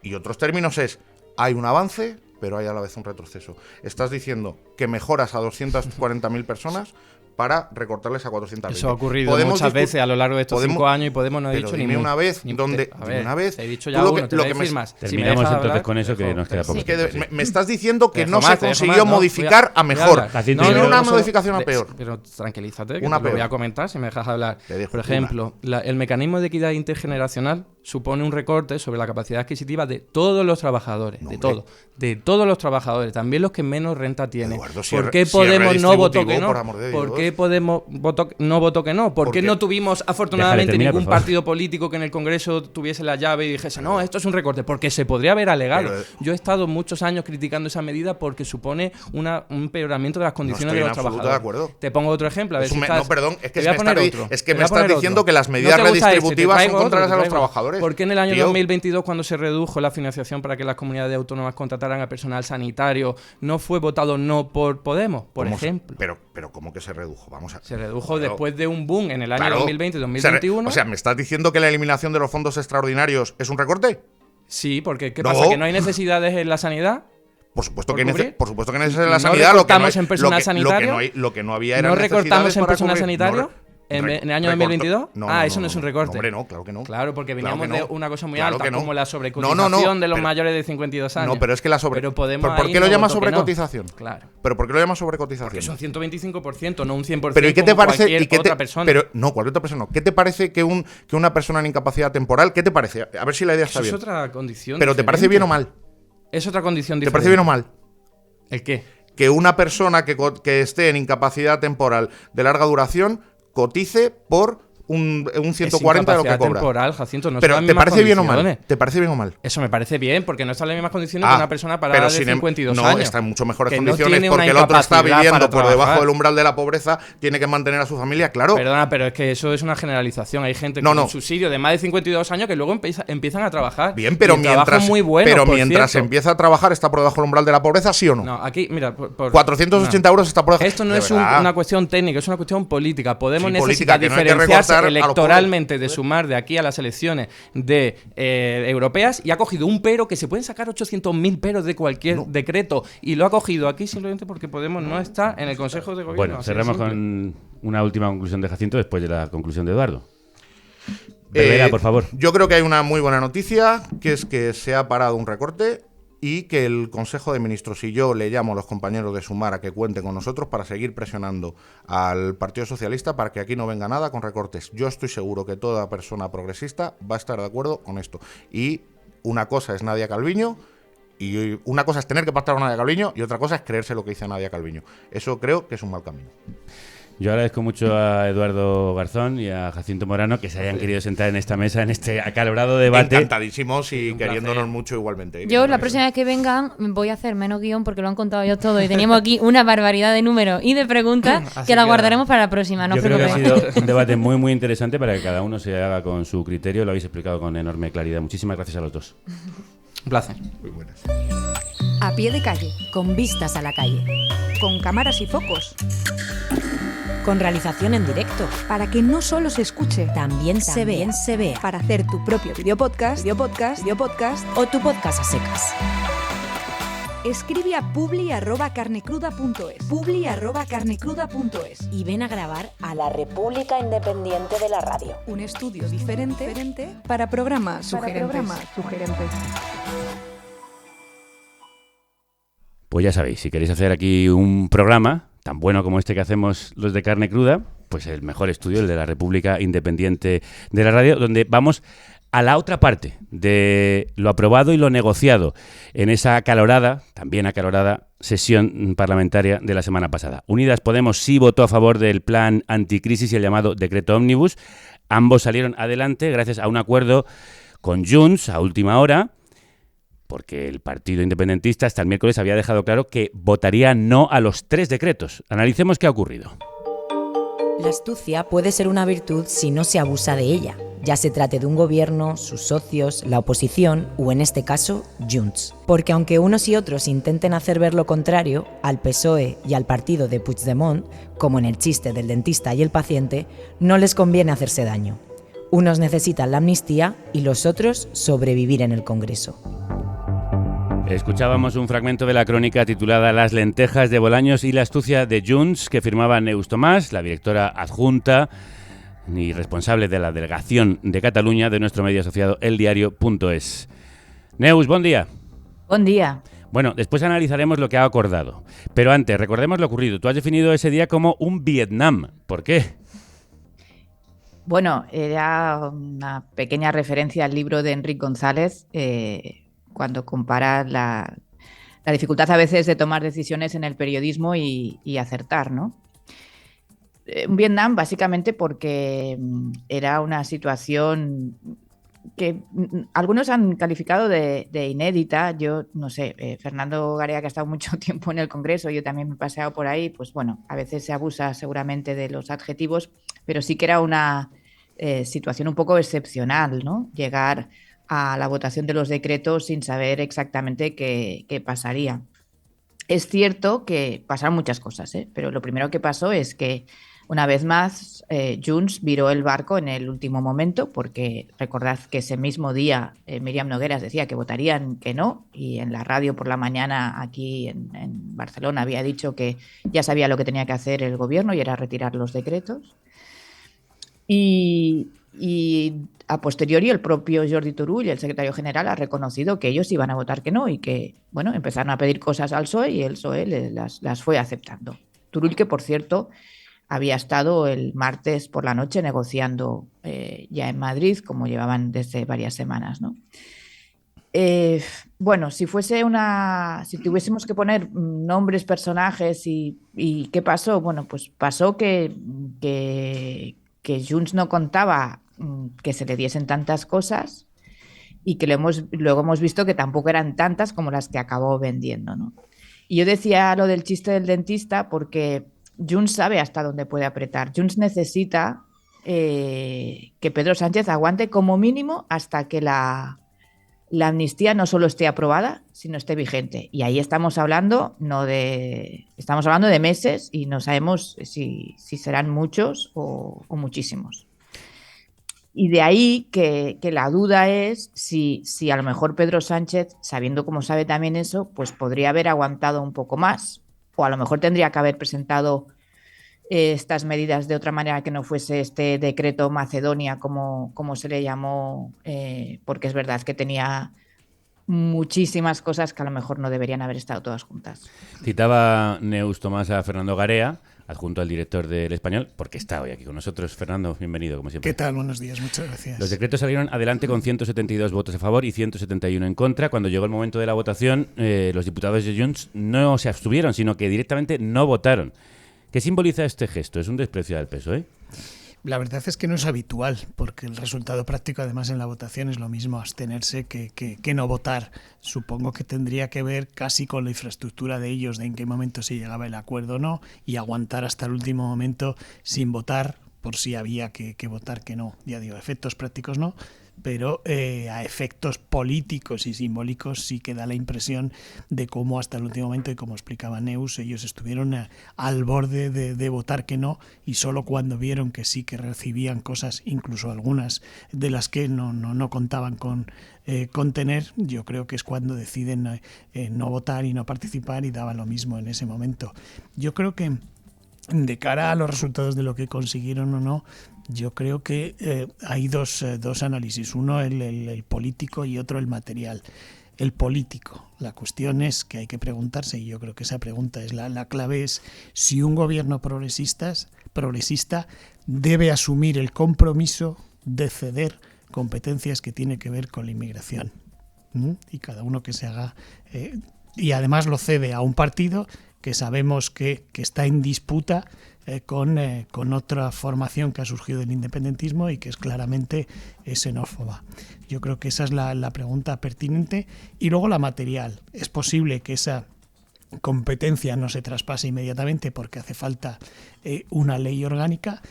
Y otros términos es, hay un avance, pero hay a la vez un retroceso. Estás diciendo que mejoras a 240.000 personas para recortarles a 420. Eso ha ocurrido muchas veces a lo largo de estos 5 años y Podemos no ha dicho ni una vez, una vez. Te he dicho ya lo uno, que, te lo voy a que decir más. Terminamos si entonces con eso, que nos queda poco. Es que me estás diciendo que no más, se consiguió modificar a mejor. No, una modificación a peor. Pero tranquilízate, que Una te lo voy peor. a comentar si me dejas hablar. Por una. ejemplo, el mecanismo de equidad intergeneracional supone un recorte sobre la capacidad adquisitiva de todos los trabajadores, de todos los trabajadores, también los que menos renta tienen. Eduardo, ¿Por qué Podemos no votó que no? ¿Por qué Podemos no votó que no? ¿Por qué no tuvimos afortunadamente ningún partido político que en el Congreso tuviese la llave y dijese, no, esto es un recorte? Porque se podría haber alegado. Yo he estado muchos años criticando esa medida porque supone un empeoramiento de las condiciones de los trabajadores. De acuerdo. Te pongo otro ejemplo. A ver si estás, no, perdón, es que, me estás diciendo que las medidas redistributivas son contrarias a los trabajadores. ¿Por qué en el año 2022, cuando se redujo la financiación para que las comunidades autónomas contrataran a personal sanitario, no fue votado no por Podemos, por ejemplo? Pero ¿cómo que se redujo? Vamos a... Se redujo después de un boom en el año 2020-2021. O sea, ¿me estás diciendo que la eliminación de los fondos extraordinarios es un recorte? Sí, porque ¿qué pasa? ¿Que no hay necesidades en la sanidad? Por supuesto que ¿Por necesitas en la ¿No sanidad. recortamos en personal sanitario? Lo que no había era ¿No recortamos en personal sanitario? No, ¿En el año 2022? Eso no es un recorte. Hombre, no, claro que no. Claro, porque veníamos Claro que no. de una cosa muy Claro alta, que no. como la sobrecotización de los mayores de 52 años. No, pero es que la Pero Podemos ¿Por ahí qué lo no llamas votó que no. sobrecotización? Claro. ¿Pero por qué lo llamas sobrecotización? Porque son 125%, no un 100% Pero ¿y qué te como parece? cualquier otra persona. Pero no, cualquier otra persona no. ¿Qué te parece que una persona en incapacidad temporal, qué te parece? A ver si la idea está Eso bien. es otra condición. Pero ¿te parece bien o mal? Es otra condición ¿Te diferente. parece bien o mal? ¿El qué? Que una persona que esté en incapacidad temporal de larga duración cotice por un 140 de lo que cobra. Temporal, Jacinto, no pero son las ¿te mismas parece bien o mal? condiciones. ¿Te parece bien o mal? Eso me parece bien, porque no está en las mismas condiciones que una persona parada de 52 no, años. está en mucho mejores que condiciones no tiene porque una el otro está incapacidad viviendo para por debajo trabajar. del umbral de la pobreza, tiene que mantener a su familia, claro. Perdona, pero es que eso es una generalización. Hay gente con un subsidio de más de 52 años que luego empiezan a trabajar. Bien, pero mientras empieza a trabajar, ¿está por debajo del umbral de la pobreza, sí o no? No, aquí, mira, 480 euros está por debajo. Esto no es una cuestión técnica, es una cuestión política. Podemos necesitar política, que no hay que diferenciarse recortar a los electoralmente de Sumar de aquí a las elecciones europeas y ha cogido un pero que se pueden sacar 800.000 peros de cualquier decreto y lo ha cogido aquí simplemente porque Podemos no está en el Consejo de Gobierno. Bueno, cerramos con una última conclusión de Jacinto después de la conclusión de Eduardo. Berbera, por favor. Yo creo que hay una muy buena noticia, que es que se ha parado un recorte y que el Consejo de Ministros y yo le llamo a los compañeros de Sumar a que cuenten con nosotros para seguir presionando al Partido Socialista para que aquí no venga nada con recortes. Yo estoy seguro que toda persona progresista va a estar de acuerdo con esto. Y una cosa es Nadia Calviño, y una cosa es tener que pactar con Nadia Calviño, y otra cosa es creerse lo que dice Nadia Calviño. Eso creo que es un mal camino. Yo agradezco mucho a Eduardo Garzón y a Jacinto Morano que se hayan querido sentar en esta mesa, en este acalorado debate. Encantadísimos y queriéndonos mucho igualmente. Yo la próxima vez que vengan voy a hacer menos guión porque lo han contado yo todo y teníamos aquí una barbaridad de números y de preguntas que la guardaremos para la próxima. No yo os creo que ha preocupéis. sido un debate muy, muy interesante para que cada uno se haga con su criterio. Lo habéis explicado con enorme claridad. Muchísimas gracias a los dos. Un placer. Muy buenas. A pie de calle, con vistas a la calle. Con cámaras y focos. Con realización en directo. Para que no solo se escuche, También se vea. para hacer tu propio videopodcast O tu podcast a secas. escribe a publi@carnecruda.es. publi@carnecruda.es. Y ven a grabar a la República Independiente de la Radio. Un estudio diferente para programas sugerentes. Pues ya sabéis, si queréis hacer aquí un programa tan bueno como este que hacemos los de Carne Cruda, pues el mejor estudio, el de la República Independiente de la Radio, donde vamos a la otra parte de lo aprobado y lo negociado en esa acalorada, también acalorada, sesión parlamentaria de la semana pasada. Unidas Podemos sí votó a favor del plan anticrisis y el llamado decreto ómnibus. Ambos salieron adelante gracias a un acuerdo con Junts a última hora, porque el Partido Independentista hasta el miércoles había dejado claro que votaría no a los 3 decretos. Analicemos qué ha ocurrido. La astucia puede ser una virtud si no se abusa de ella, ya se trate de un gobierno, sus socios, la oposición o en este caso, Junts. Porque aunque unos y otros intenten hacer ver lo contrario, al PSOE y al partido de Puigdemont, como en el chiste del dentista y el paciente, no les conviene hacerse daño. Unos necesitan la amnistía y los otros sobrevivir en el Congreso. Escuchábamos un fragmento de la crónica titulada Las lentejas de Bolaños y la astucia de Junts, que firmaba Neus Tomàs, la directora adjunta y responsable de la delegación de Cataluña de nuestro medio asociado eldiario.es. Neus, buen día. Buen día. Bueno, después analizaremos lo que ha acordado. Pero antes, recordemos lo ocurrido. Tú has definido ese día como un Vietnam. ¿Por qué? Bueno, era una pequeña referencia al libro de Enric González, cuando compara la dificultad a veces de tomar decisiones en el periodismo y acertar, ¿no? Un Vietnam básicamente porque era una situación que algunos han calificado de inédita. Yo no sé, Fernando Garea, que ha estado mucho tiempo en el Congreso, yo también me he paseado por ahí, pues bueno, a veces se abusa seguramente de los adjetivos, pero sí que era una situación un poco excepcional, ¿no? Llegar a la votación de los decretos sin saber exactamente qué pasaría. Es cierto que pasaron muchas cosas, pero lo primero que pasó es que una vez más Junts viró el barco en el último momento, porque recordad que ese mismo día Míriam Nogueras decía que votarían que no, y en la radio por la mañana aquí en Barcelona había dicho que ya sabía lo que tenía que hacer el gobierno y era retirar los decretos. Y a posteriori el propio Jordi Turull, el secretario general, ha reconocido que ellos iban a votar que no y que, bueno, empezaron a pedir cosas al PSOE y el PSOE las fue aceptando. Turull, que por cierto había estado el martes por la noche negociando ya en Madrid, como llevaban desde varias semanas, ¿no? Bueno, si tuviésemos que poner nombres, personajes y qué pasó, bueno, pues pasó que Junts no contaba que se le diesen tantas cosas y que luego hemos visto que tampoco eran tantas como las que acabó vendiendo, ¿no? Y yo decía lo del chiste del dentista porque Junts sabe hasta dónde puede apretar. Junts necesita que Pedro Sánchez aguante como mínimo hasta que la amnistía no solo esté aprobada, sino esté vigente. Y ahí estamos hablando de meses y no sabemos si serán muchos o muchísimos. Y de ahí que la duda es si a lo mejor Pedro Sánchez, sabiendo cómo sabe también eso, pues podría haber aguantado un poco más, o a lo mejor tendría que haber presentado estas medidas de otra manera que no fuese este decreto Macedonia, como se le llamó, porque es verdad que tenía muchísimas cosas que a lo mejor no deberían haber estado todas juntas. Citaba Neus Tomás a Fernando Garea, adjunto al director del Español, porque está hoy aquí con nosotros. Fernando, bienvenido, como siempre. ¿Qué tal? Buenos días, muchas gracias. Los decretos salieron adelante con 172 votos a favor y 171 en contra. Cuando llegó el momento de la votación, los diputados de Junts no se abstuvieron, sino que directamente no votaron. ¿Qué simboliza este gesto? Es un desprecio al PSOE. La verdad es que no es habitual, porque el resultado práctico, además, en la votación es lo mismo abstenerse que no votar. Supongo que tendría que ver casi con la infraestructura de ellos, de en qué momento se llegaba el acuerdo o no, y aguantar hasta el último momento sin votar, por si había que votar que no. Ya digo, efectos prácticos no, pero a efectos políticos y simbólicos sí que da la impresión de cómo hasta el último momento, y como explicaba Neus, ellos estuvieron al borde de votar que no, y solo cuando vieron que sí que recibían cosas, incluso algunas de las que no contaban con tener, yo creo que es cuando deciden no votar y no participar, y daba lo mismo en ese momento. Yo creo que de cara a los resultados de lo que consiguieron o no, yo creo que hay dos análisis, uno el político y otro el material. El político, la cuestión es que hay que preguntarse, y yo creo que esa pregunta es la clave, es si un gobierno progresista debe asumir el compromiso de ceder competencias que tienen que ver con la inmigración. Y cada uno que se haga, y además lo cede a un partido que sabemos que está en disputa con otra formación que ha surgido del independentismo y que es claramente xenófoba. Yo creo que esa es la pregunta pertinente. Y luego la material. Es posible que esa competencia no se traspase inmediatamente porque hace falta una ley orgánica,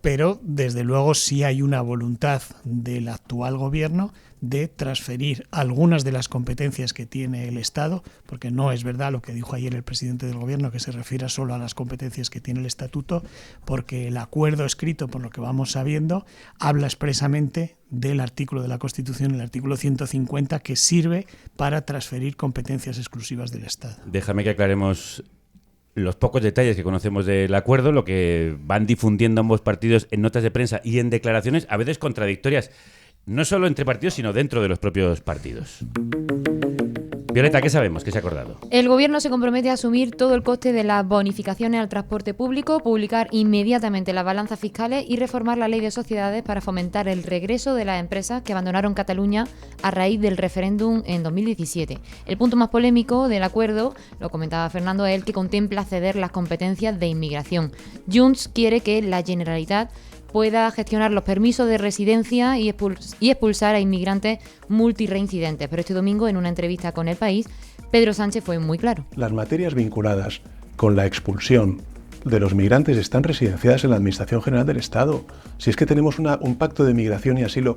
pero desde luego sí hay una voluntad del actual gobierno de transferir algunas de las competencias que tiene el Estado, porque no es verdad lo que dijo ayer el presidente del gobierno, que se refiera solo a las competencias que tiene el Estatuto, porque el acuerdo escrito, por lo que vamos sabiendo, habla expresamente del artículo de la Constitución, el artículo 150, que sirve para transferir competencias exclusivas del Estado. Déjame que aclaremos los pocos detalles que conocemos del acuerdo, lo que van difundiendo ambos partidos en notas de prensa y en declaraciones, a veces contradictorias, no solo entre partidos, sino dentro de los propios partidos. Violeta, ¿qué sabemos? ¿Qué se ha acordado? El Gobierno se compromete a asumir todo el coste de las bonificaciones al transporte público, publicar inmediatamente las balanzas fiscales y reformar la ley de sociedades para fomentar el regreso de las empresas que abandonaron Cataluña a raíz del referéndum en 2017. El punto más polémico del acuerdo, lo comentaba Fernando, es el que contempla ceder las competencias de inmigración. Junts quiere que la Generalitat pueda gestionar los permisos de residencia y expulsar a inmigrantes multireincidentes. Pero este domingo, en una entrevista con El País, Pedro Sánchez fue muy claro. Las materias vinculadas con la expulsión de los migrantes están residenciadas en la Administración General del Estado. Si es que tenemos un pacto de migración y asilo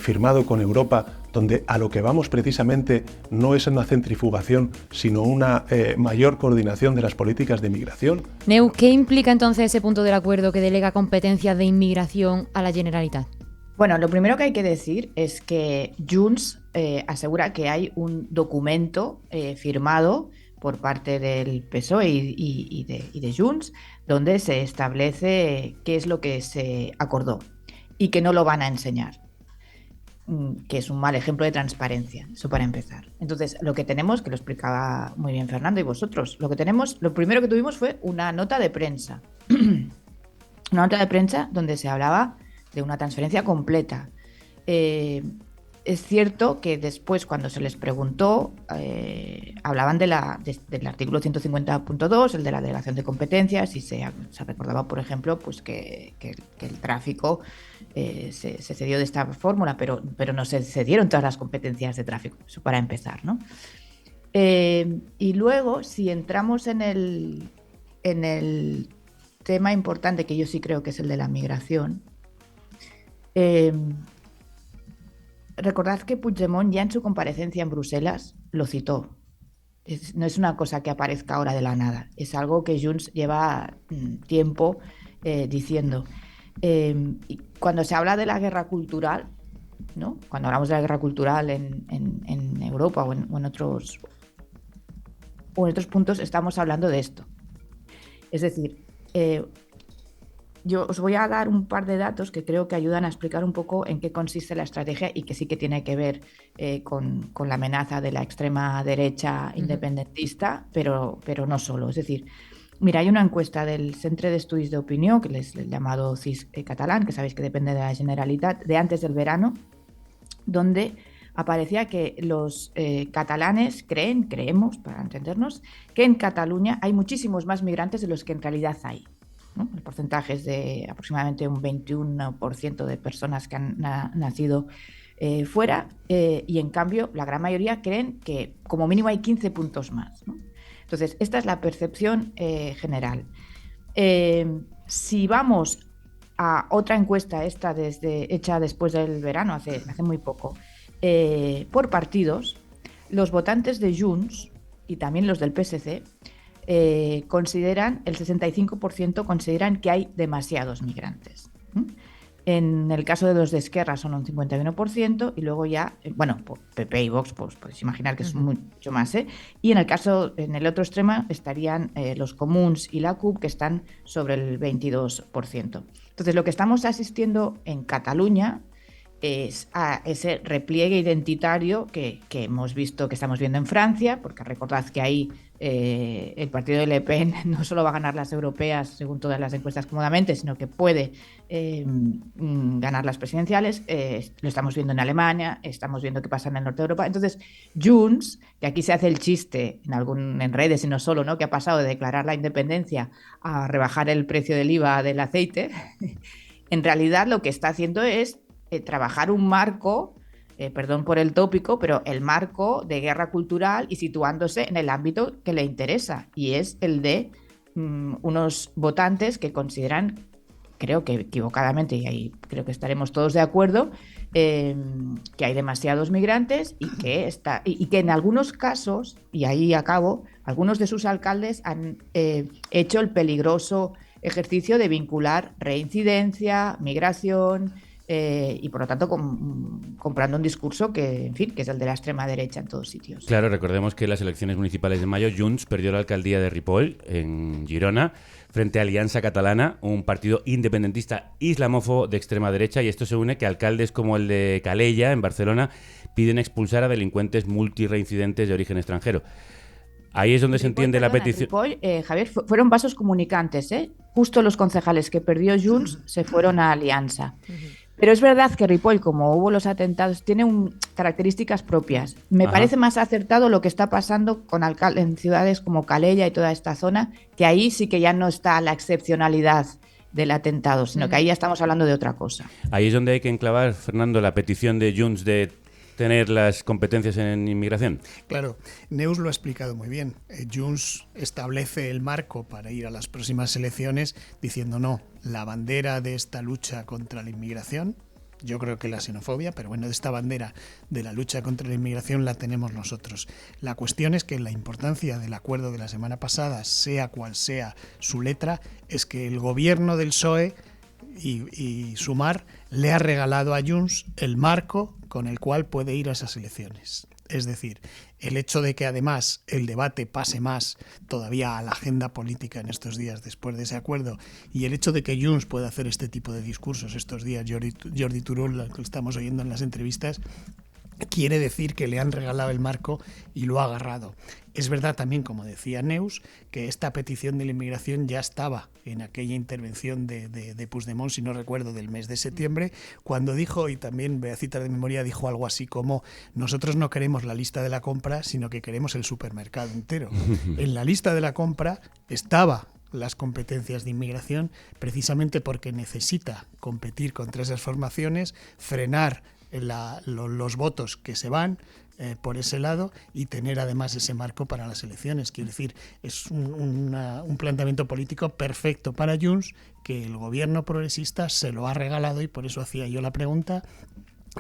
firmado con Europa, donde a lo que vamos precisamente no es una centrifugación, sino una mayor coordinación de las políticas de migración. Neu, ¿qué implica entonces ese punto del acuerdo que delega competencias de inmigración a la Generalitat? Bueno, lo primero que hay que decir es que Junts asegura que hay un documento firmado por parte del PSOE y de Junts, donde se establece qué es lo que se acordó y que no lo van a enseñar, que es un mal ejemplo de transparencia, eso para empezar. Entonces, lo que tenemos, que lo explicaba muy bien Fernando y vosotros, lo primero que tuvimos fue una nota de prensa, una nota de prensa donde se hablaba de una transferencia completa. Es cierto que después, cuando se les preguntó, hablaban del artículo 150.2, el de la delegación de competencias, y se recordaba, por ejemplo, pues que el tráfico se cedió de esta fórmula, pero no se cedieron todas las competencias de tráfico, eso para empezar, ¿no? Y luego, si entramos en el tema importante, que yo sí creo que es el de la migración, recordad que Puigdemont ya en su comparecencia en Bruselas lo citó. No es una cosa que aparezca ahora de la nada, es algo que Junts lleva tiempo diciendo. Y cuando se habla de la guerra cultural, ¿no? Cuando hablamos de la guerra cultural en Europa o en otros puntos, estamos hablando de esto. Es decir, yo os voy a dar un par de datos que creo que ayudan a explicar un poco en qué consiste la estrategia y que sí que tiene que ver con la amenaza de la extrema derecha independentista, pero no solo. Es decir, mira, hay una encuesta del Centre d'Estudis d'Opinió, que es el llamado CIS catalán, que sabéis que depende de la Generalitat, de antes del verano, donde aparecía que los catalanes creemos, para entendernos, que en Cataluña hay muchísimos más migrantes de los que en realidad hay, ¿no? El porcentaje es de aproximadamente un 21% de personas que han nacido fuera y en cambio la gran mayoría creen que como mínimo hay 15 puntos más, ¿no? Entonces, esta es la percepción general. Si vamos a otra encuesta, hecha después del verano, hace muy poco, por partidos, los votantes de Junts y también los del PSC consideran, el 65% consideran que hay demasiados migrantes. En el caso de los de Esquerra son un 51% y luego ya, bueno, PP y Vox, pues podéis imaginar que es mucho más, ¿eh? Y en el otro extremo estarían los Comuns y la CUP, que están sobre el 22%. Entonces, lo que estamos asistiendo en Cataluña es a ese repliegue identitario que hemos visto, que estamos viendo en Francia, porque recordad que ahí el partido de Le Pen no solo va a ganar las europeas, según todas las encuestas cómodamente, sino que puede ganar las presidenciales. Lo estamos viendo en Alemania, estamos viendo qué pasa en el norte de Europa. Entonces, Junts, que aquí se hace el chiste en redes y no solo, ¿no?, que ha pasado de declarar la independencia a rebajar el precio del IVA del aceite, en realidad lo que está haciendo es trabajar un marco, perdón por el tópico, pero el marco de guerra cultural y situándose en el ámbito que le interesa, y es el de unos votantes que consideran, creo que equivocadamente, y ahí creo que estaremos todos de acuerdo, que hay demasiados migrantes y que en algunos casos, y ahí acabo, algunos de sus alcaldes han hecho el peligroso ejercicio de vincular reincidencia, migración, y por lo tanto comprando un discurso que, en fin, que es el de la extrema derecha en todos sitios. Claro, recordemos que en las elecciones municipales de mayo Junts perdió la alcaldía de Ripoll, en Girona, frente a Alianza Catalana, un partido independentista islamófobo de extrema derecha, y esto se une que alcaldes como el de Calella, en Barcelona, piden expulsar a delincuentes multireincidentes de origen extranjero. Ahí es donde se entiende la petición. Ripoll, Javier, fueron vasos comunicantes, ¿eh? Justo los concejales que perdió Junts se fueron a Alianza. Pero es verdad que Ripoll, como hubo los atentados, tiene características propias. Me parece más acertado lo que está pasando en ciudades como Calella y toda esta zona, que ahí sí que ya no está la excepcionalidad del atentado, sino que ahí ya estamos hablando de otra cosa. Ahí es donde hay que enclavar, Fernando, la petición de Junts de tener las competencias en inmigración. Claro, Neus lo ha explicado muy bien. Junts establece el marco para ir a las próximas elecciones diciendo no, la bandera de esta lucha contra la inmigración, yo creo que la xenofobia, pero bueno, de esta bandera de la lucha contra la inmigración la tenemos nosotros. La cuestión es que la importancia del acuerdo de la semana pasada, sea cual sea su letra, es que el gobierno del PSOE y Sumar le ha regalado a Junts el marco con el cual puede ir a esas elecciones. Es decir, el hecho de que además el debate pase más todavía a la agenda política en estos días después de ese acuerdo, y el hecho de que Junts pueda hacer este tipo de discursos estos días, Jordi Turull, lo que estamos oyendo en las entrevistas, quiere decir que le han regalado el marco y lo ha agarrado. Es verdad también, como decía Neus, que esta petición de la inmigración ya estaba en aquella intervención de Puigdemont, si no recuerdo, del mes de septiembre, cuando dijo, y también voy a citar de memoria, dijo algo así como: nosotros no queremos la lista de la compra, sino que queremos el supermercado entero. En la lista de la compra estaba las competencias de inmigración, precisamente porque necesita competir contra esas formaciones, frenar los votos que se van por ese lado y tener además ese marco para las elecciones. Quiero decir, es un planteamiento político perfecto para Junts, que el gobierno progresista se lo ha regalado, y por eso hacía yo la pregunta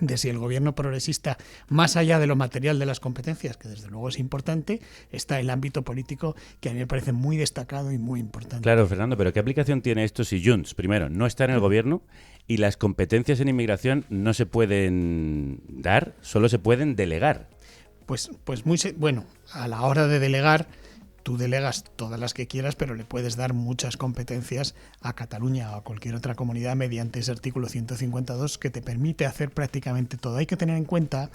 de si el gobierno progresista, más allá de lo material de las competencias, que desde luego es importante, está el ámbito político, que a mí me parece muy destacado y muy importante. Claro, Fernando, pero ¿qué aplicación tiene esto si Junts, primero, no está en el gobierno y las competencias en inmigración no se pueden dar, solo se pueden delegar? Pues bueno, a la hora de delegar, tú delegas todas las que quieras, pero le puedes dar muchas competencias a Cataluña o a cualquier otra comunidad mediante ese artículo 152 que te permite hacer prácticamente todo. Hay que tener en cuenta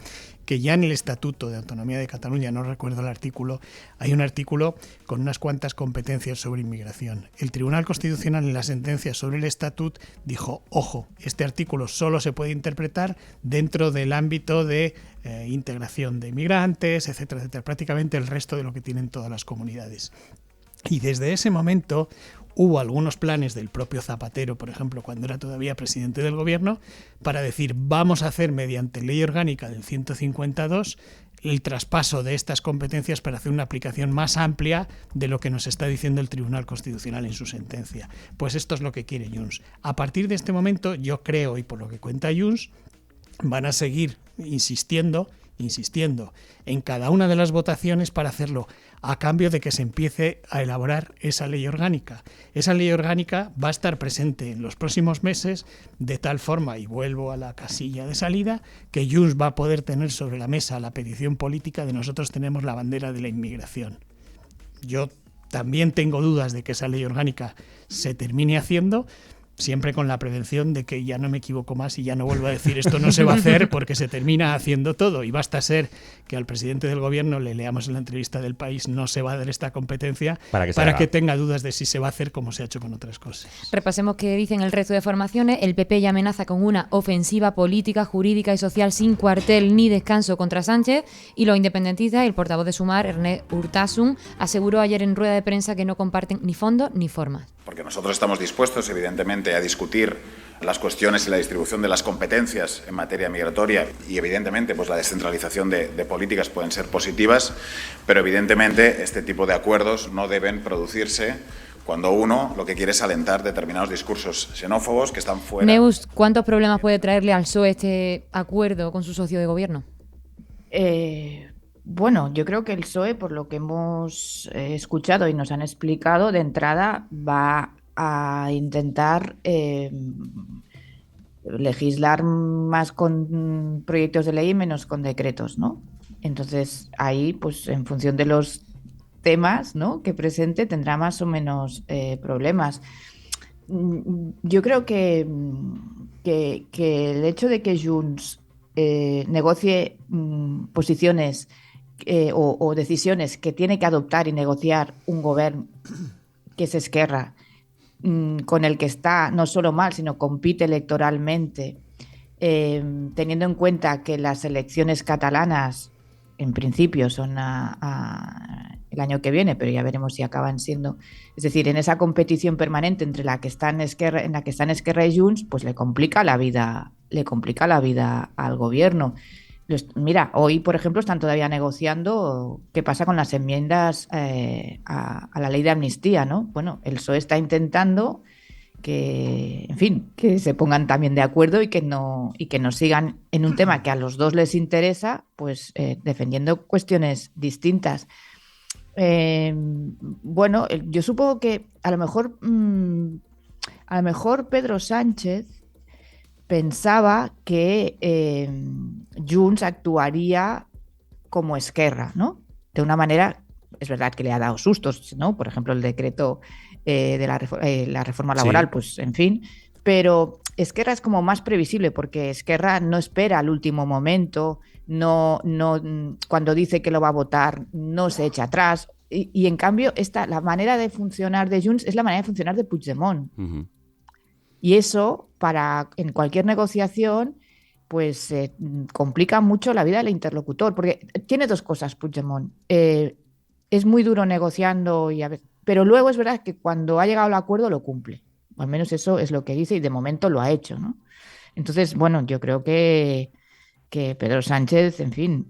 que ya en el Estatuto de Autonomía de Cataluña, no recuerdo el artículo, hay un artículo con unas cuantas competencias sobre inmigración. El Tribunal Constitucional en la sentencia sobre el Estatut dijo, ojo, este artículo solo se puede interpretar dentro del ámbito de integración de inmigrantes, etcétera, etcétera, prácticamente el resto de lo que tienen todas las comunidades. Y desde ese momento hubo algunos planes del propio Zapatero, por ejemplo, cuando era todavía presidente del gobierno, para decir, vamos a hacer mediante ley orgánica del 152 el traspaso de estas competencias para hacer una aplicación más amplia de lo que nos está diciendo el Tribunal Constitucional en su sentencia. Pues esto es lo que quiere Junts. A partir de este momento, yo creo, y por lo que cuenta Junts, van a seguir insistiendo en cada una de las votaciones para hacerlo a cambio de que se empiece a elaborar esa ley orgánica. Esa ley orgánica va a estar presente en los próximos meses de tal forma, y vuelvo a la casilla de salida, que Junts va a poder tener sobre la mesa la petición política de nosotros tenemos la bandera de la inmigración. Yo también tengo dudas de que esa ley orgánica se termine haciendo, siempre con la prevención de que ya no me equivoco más y ya no vuelvo a decir esto no se va a hacer porque se termina haciendo todo, y basta ser que al presidente del gobierno le leamos en la entrevista del País no se va a dar esta competencia para que tenga dudas de si se va a hacer como se ha hecho con otras cosas. Repasemos qué dicen el resto de formaciones. El PP ya amenaza con una ofensiva política, jurídica y social sin cuartel ni descanso contra Sánchez, y los independentistas, el portavoz de Sumar, Ernest Urtasun, aseguró ayer en rueda de prensa que no comparten ni fondo ni formas. Porque nosotros estamos dispuestos, evidentemente, a discutir las cuestiones y la distribución de las competencias en materia migratoria, y evidentemente pues la descentralización de políticas pueden ser positivas, pero evidentemente este tipo de acuerdos no deben producirse cuando uno lo que quiere es alentar determinados discursos xenófobos que están fuera. Neus, ¿cuántos problemas puede traerle al PSOE este acuerdo con su socio de gobierno? Bueno, yo creo que el PSOE, por lo que hemos escuchado y nos han explicado, de entrada va a intentar legislar más con proyectos de ley y menos con decretos, ¿no? Entonces, ahí, pues en función de los temas, ¿no?, que presente, tendrá más o menos problemas. Yo creo que el hecho de que Junts negocie posiciones o decisiones que tiene que adoptar y negociar un gobierno que es Esquerra, con el que está no solo mal, sino compite electoralmente, teniendo en cuenta que las elecciones catalanas en principio son el año que viene, pero ya veremos si acaban siendo, es decir, en esa competición permanente entre la que están Esquerra, en la que están Esquerra y Junts, pues le complica la vida al gobierno. Mira, hoy, por ejemplo, están todavía negociando qué pasa con las enmiendas a la ley de amnistía, ¿no? Bueno, el PSOE está intentando que, en fin, que se pongan también de acuerdo y que no sigan en un tema que a los dos les interesa, pues defendiendo cuestiones distintas. Bueno, yo supongo que a lo mejor Pedro Sánchez pensaba que Junts actuaría como Esquerra, ¿no? De una manera, es verdad que le ha dado sustos, ¿no? Por ejemplo, el decreto de la reforma laboral, sí, pues en fin, pero Esquerra es como más previsible porque Esquerra no espera al último momento, no cuando dice que lo va a votar no se echa atrás, y en cambio la manera de funcionar de Junts es la manera de funcionar de Puigdemont. Uh-huh. Y eso, en cualquier negociación, pues complica mucho la vida del interlocutor, porque tiene dos cosas Puigdemont. Es muy duro negociando, pero luego es verdad que cuando ha llegado al acuerdo lo cumple. O al menos eso es lo que dice y de momento lo ha hecho, ¿no? Entonces, bueno, yo creo que Pedro Sánchez, en fin,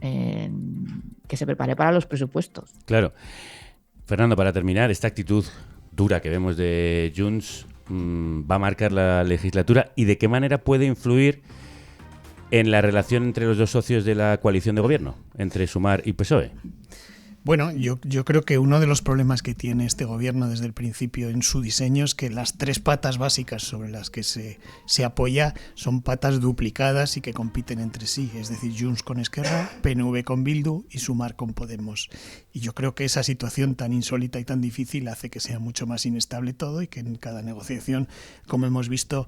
que se prepare para los presupuestos. Claro. Fernando, para terminar, esta actitud dura que vemos de Junts va a marcar la legislatura, y de qué manera puede influir en la relación entre los dos socios de la coalición de gobierno, entre Sumar y PSOE. Bueno, yo creo que uno de los problemas que tiene este gobierno desde el principio en su diseño es que las 3 patas básicas sobre las que se apoya son patas duplicadas y que compiten entre sí, es decir, Junts con Esquerra, PNV con Bildu y Sumar con Podemos. Y yo creo que esa situación tan insólita y tan difícil hace que sea mucho más inestable todo y que en cada negociación, como hemos visto,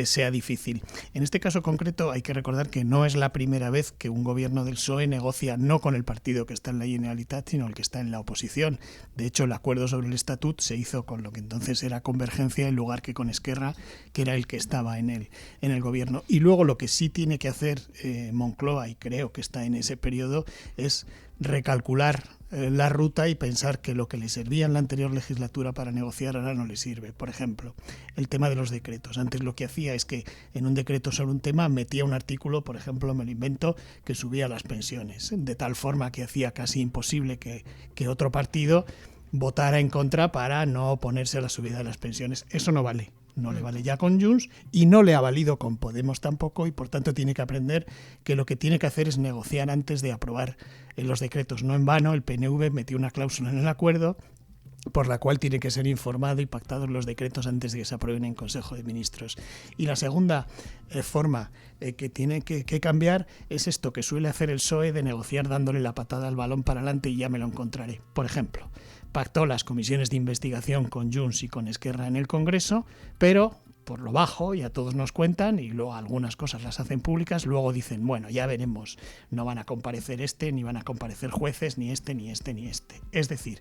sea difícil. En este caso concreto hay que recordar que no es la primera vez que un gobierno del PSOE negocia no con el partido que está en la Generalitat, sino el que está en la oposición. De hecho, el acuerdo sobre el estatut se hizo con lo que entonces era Convergencia en lugar que con Esquerra, que era el que estaba en el gobierno. Y luego lo que sí tiene que hacer Moncloa, y creo que está en ese periodo, es recalcular la ruta y pensar que lo que le servía en la anterior legislatura para negociar ahora no le sirve. Por ejemplo, el tema de los decretos. Antes lo que hacía es que en un decreto sobre un tema metía un artículo, por ejemplo, me lo invento, que subía las pensiones, de tal forma que hacía casi imposible que otro partido votara en contra para no oponerse a la subida de las pensiones. Eso no vale. No le vale ya con Junts y no le ha valido con Podemos tampoco, y por tanto tiene que aprender que lo que tiene que hacer es negociar antes de aprobar los decretos. No en vano el PNV metió una cláusula en el acuerdo por la cual tiene que ser informado y pactados los decretos antes de que se aprueben en Consejo de Ministros. Y la segunda forma que tiene que cambiar es esto que suele hacer el PSOE de negociar dándole la patada al balón para adelante y ya me lo encontraré. Por ejemplo, pactó las comisiones de investigación con Junts y con Esquerra en el Congreso, pero por lo bajo, ya todos nos cuentan, y luego algunas cosas las hacen públicas, luego dicen, bueno, ya veremos, no van a comparecer ni van a comparecer jueces, ni este, ni este, ni este. Es decir,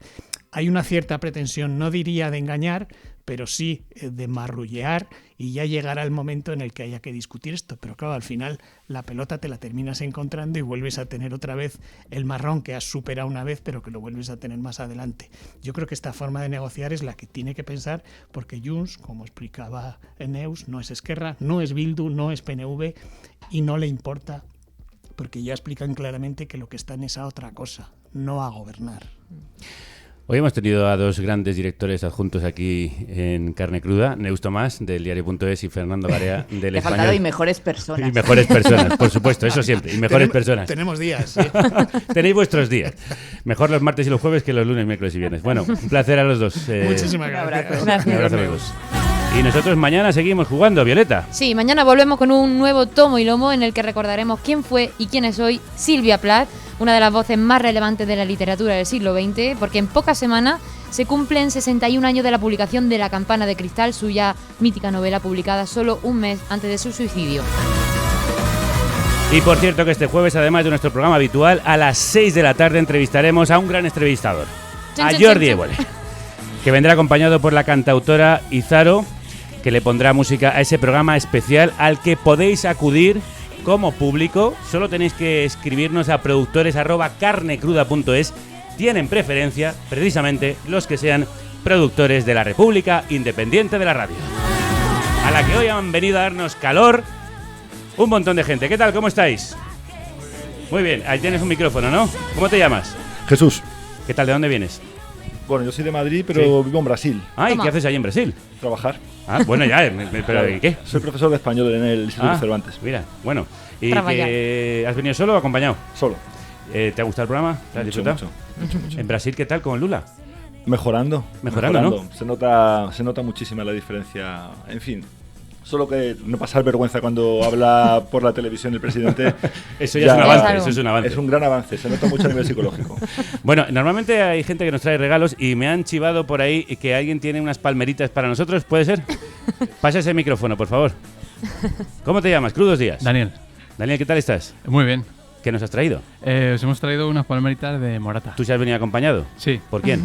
hay una cierta pretensión, no diría de engañar, pero sí de marrullear, y ya llegará el momento en el que haya que discutir esto. Pero claro, al final la pelota te la terminas encontrando y vuelves a tener otra vez el marrón que has superado una vez, pero que lo vuelves a tener más adelante. Yo creo que esta forma de negociar es la que tiene que pensar, porque Junts, como explicaba Neus, no es Esquerra, no es Bildu, no es PNV, y no le importa, porque ya explican claramente que lo que están es a otra cosa, no a gobernar. Hoy hemos tenido a 2 grandes directores adjuntos aquí en Carne Cruda, Neus Tomás, del diario.es, y Fernando Garea, del Español. Faltado y mejores personas. Y mejores personas, por supuesto, eso siempre, y mejores personas. Tenemos días, ¿sí? Tenéis vuestros días. Mejor los martes y los jueves que los lunes, miércoles y viernes. Bueno, un placer a los dos. Muchísimas gracias. Un abrazo a los dos. Y nosotros mañana seguimos jugando, Violeta. Sí, mañana volvemos con un nuevo tomo y lomo en el que recordaremos quién fue y quién es hoy Silvia Plath, una de las voces más relevantes de la literatura del siglo XX, porque en pocas semanas se cumplen 61 años de la publicación de La campana de cristal, suya mítica novela publicada solo un mes antes de su suicidio. Y por cierto que este jueves, además de nuestro programa habitual, a las 6 de la tarde entrevistaremos a un gran entrevistador, a Jordi Évole, que vendrá acompañado por la cantautora Izaro, que le pondrá música a ese programa especial al que podéis acudir como público. Solo tenéis que escribirnos a productores@carnecruda.es. Tienen preferencia precisamente los que sean productores de la República Independiente de la Radio, a la que hoy han venido a darnos calor un montón de gente. ¿Qué tal? ¿Cómo estáis? Muy bien, ahí tienes un micrófono, ¿no? ¿Cómo te llamas? Jesús. ¿Qué tal? ¿De dónde vienes? Bueno, yo soy de Madrid, pero vivo en Brasil. Ah, ¿y qué haces allí en Brasil? Trabajar. Ah, bueno, ya, pero ¿y qué? Soy profesor de español en el Instituto Cervantes. Mira, bueno. ¿Y que has venido solo o acompañado? Solo. ¿Te ha gustado el programa? ¿Te has disfrutado? Mucho. ¿En Brasil qué tal con Lula? Mejorando, ¿no? Se nota muchísima la diferencia. En fin, solo que no pasar vergüenza cuando habla por la televisión el presidente. Eso ya es un avance, eso es un avance. Es un gran avance, se nota mucho a nivel psicológico. Bueno, normalmente hay gente que nos trae regalos y me han chivado por ahí que alguien tiene unas palmeritas para nosotros, ¿puede ser? Pasa ese micrófono, por favor. ¿Cómo te llamas? Crudos días. Daniel. Daniel, ¿qué tal estás? Muy bien. ¿Qué nos has traído? Os hemos traído unas palmeritas de Morata. ¿Tú se has venido acompañado? Sí. ¿Por quién?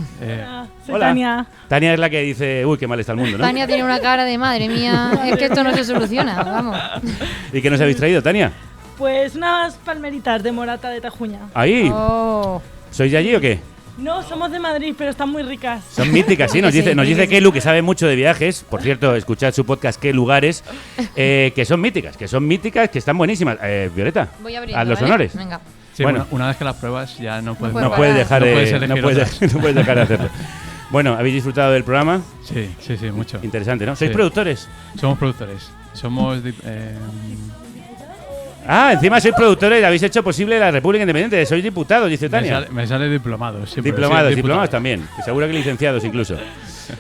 Soy hola. Tania. Tania es la que dice, uy, qué mal está el mundo, ¿no? Tania tiene una cara de madre mía, es que esto no se soluciona, vamos. ¿Y qué nos habéis traído, Tania? Pues unas palmeritas de Morata de Tajuña. ¿Ahí? Oh. ¿Sois de allí o qué? No, somos de Madrid, pero están muy ricas. Son míticas, sí, nos dice Kelu, que sabe mucho de viajes. Por cierto, escuchad su podcast, ¿Qué lugares? Que son míticas, que están buenísimas. Violeta, voy abriendo, a los honores. Venga. Sí, bueno, una vez que las pruebas ya no puedes dejar de hacerlo. Bueno, ¿habéis disfrutado del programa? Sí, mucho. Interesante, ¿no? ¿Sois productores? Somos productores. Somos Encima sois productores y habéis hecho posible la República Independiente. Sois diputados, dice Tania. Me sale diplomados. Sí, Diplomados también. Seguro que licenciados incluso.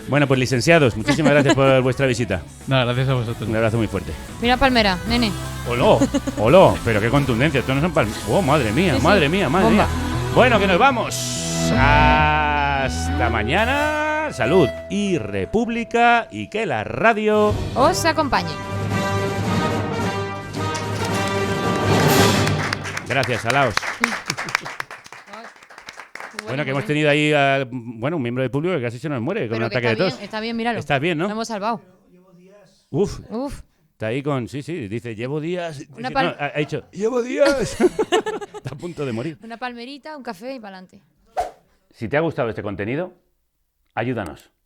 Bueno, pues licenciados, muchísimas gracias por vuestra visita. No, gracias a vosotros. Un abrazo muy fuerte. Mira palmera, nene. ¡Oló! Pero qué contundencia. Estos no son palmeras. ¡Oh, madre mía, madre mía! Bueno, que nos vamos. Hasta mañana. Salud y República, y que la radio os acompañe. Gracias, Alaos. Bueno, que hemos tenido ahí un miembro del público que casi se nos muere con un ataque de tos. Está bien, míralo. Estás bien, ¿no? Lo hemos salvado. Uf. Está ahí con... Sí, dice, llevo días... ha dicho, llevo días. Está a punto de morir. Una palmerita, un café y para adelante. Si te ha gustado este contenido, ayúdanos.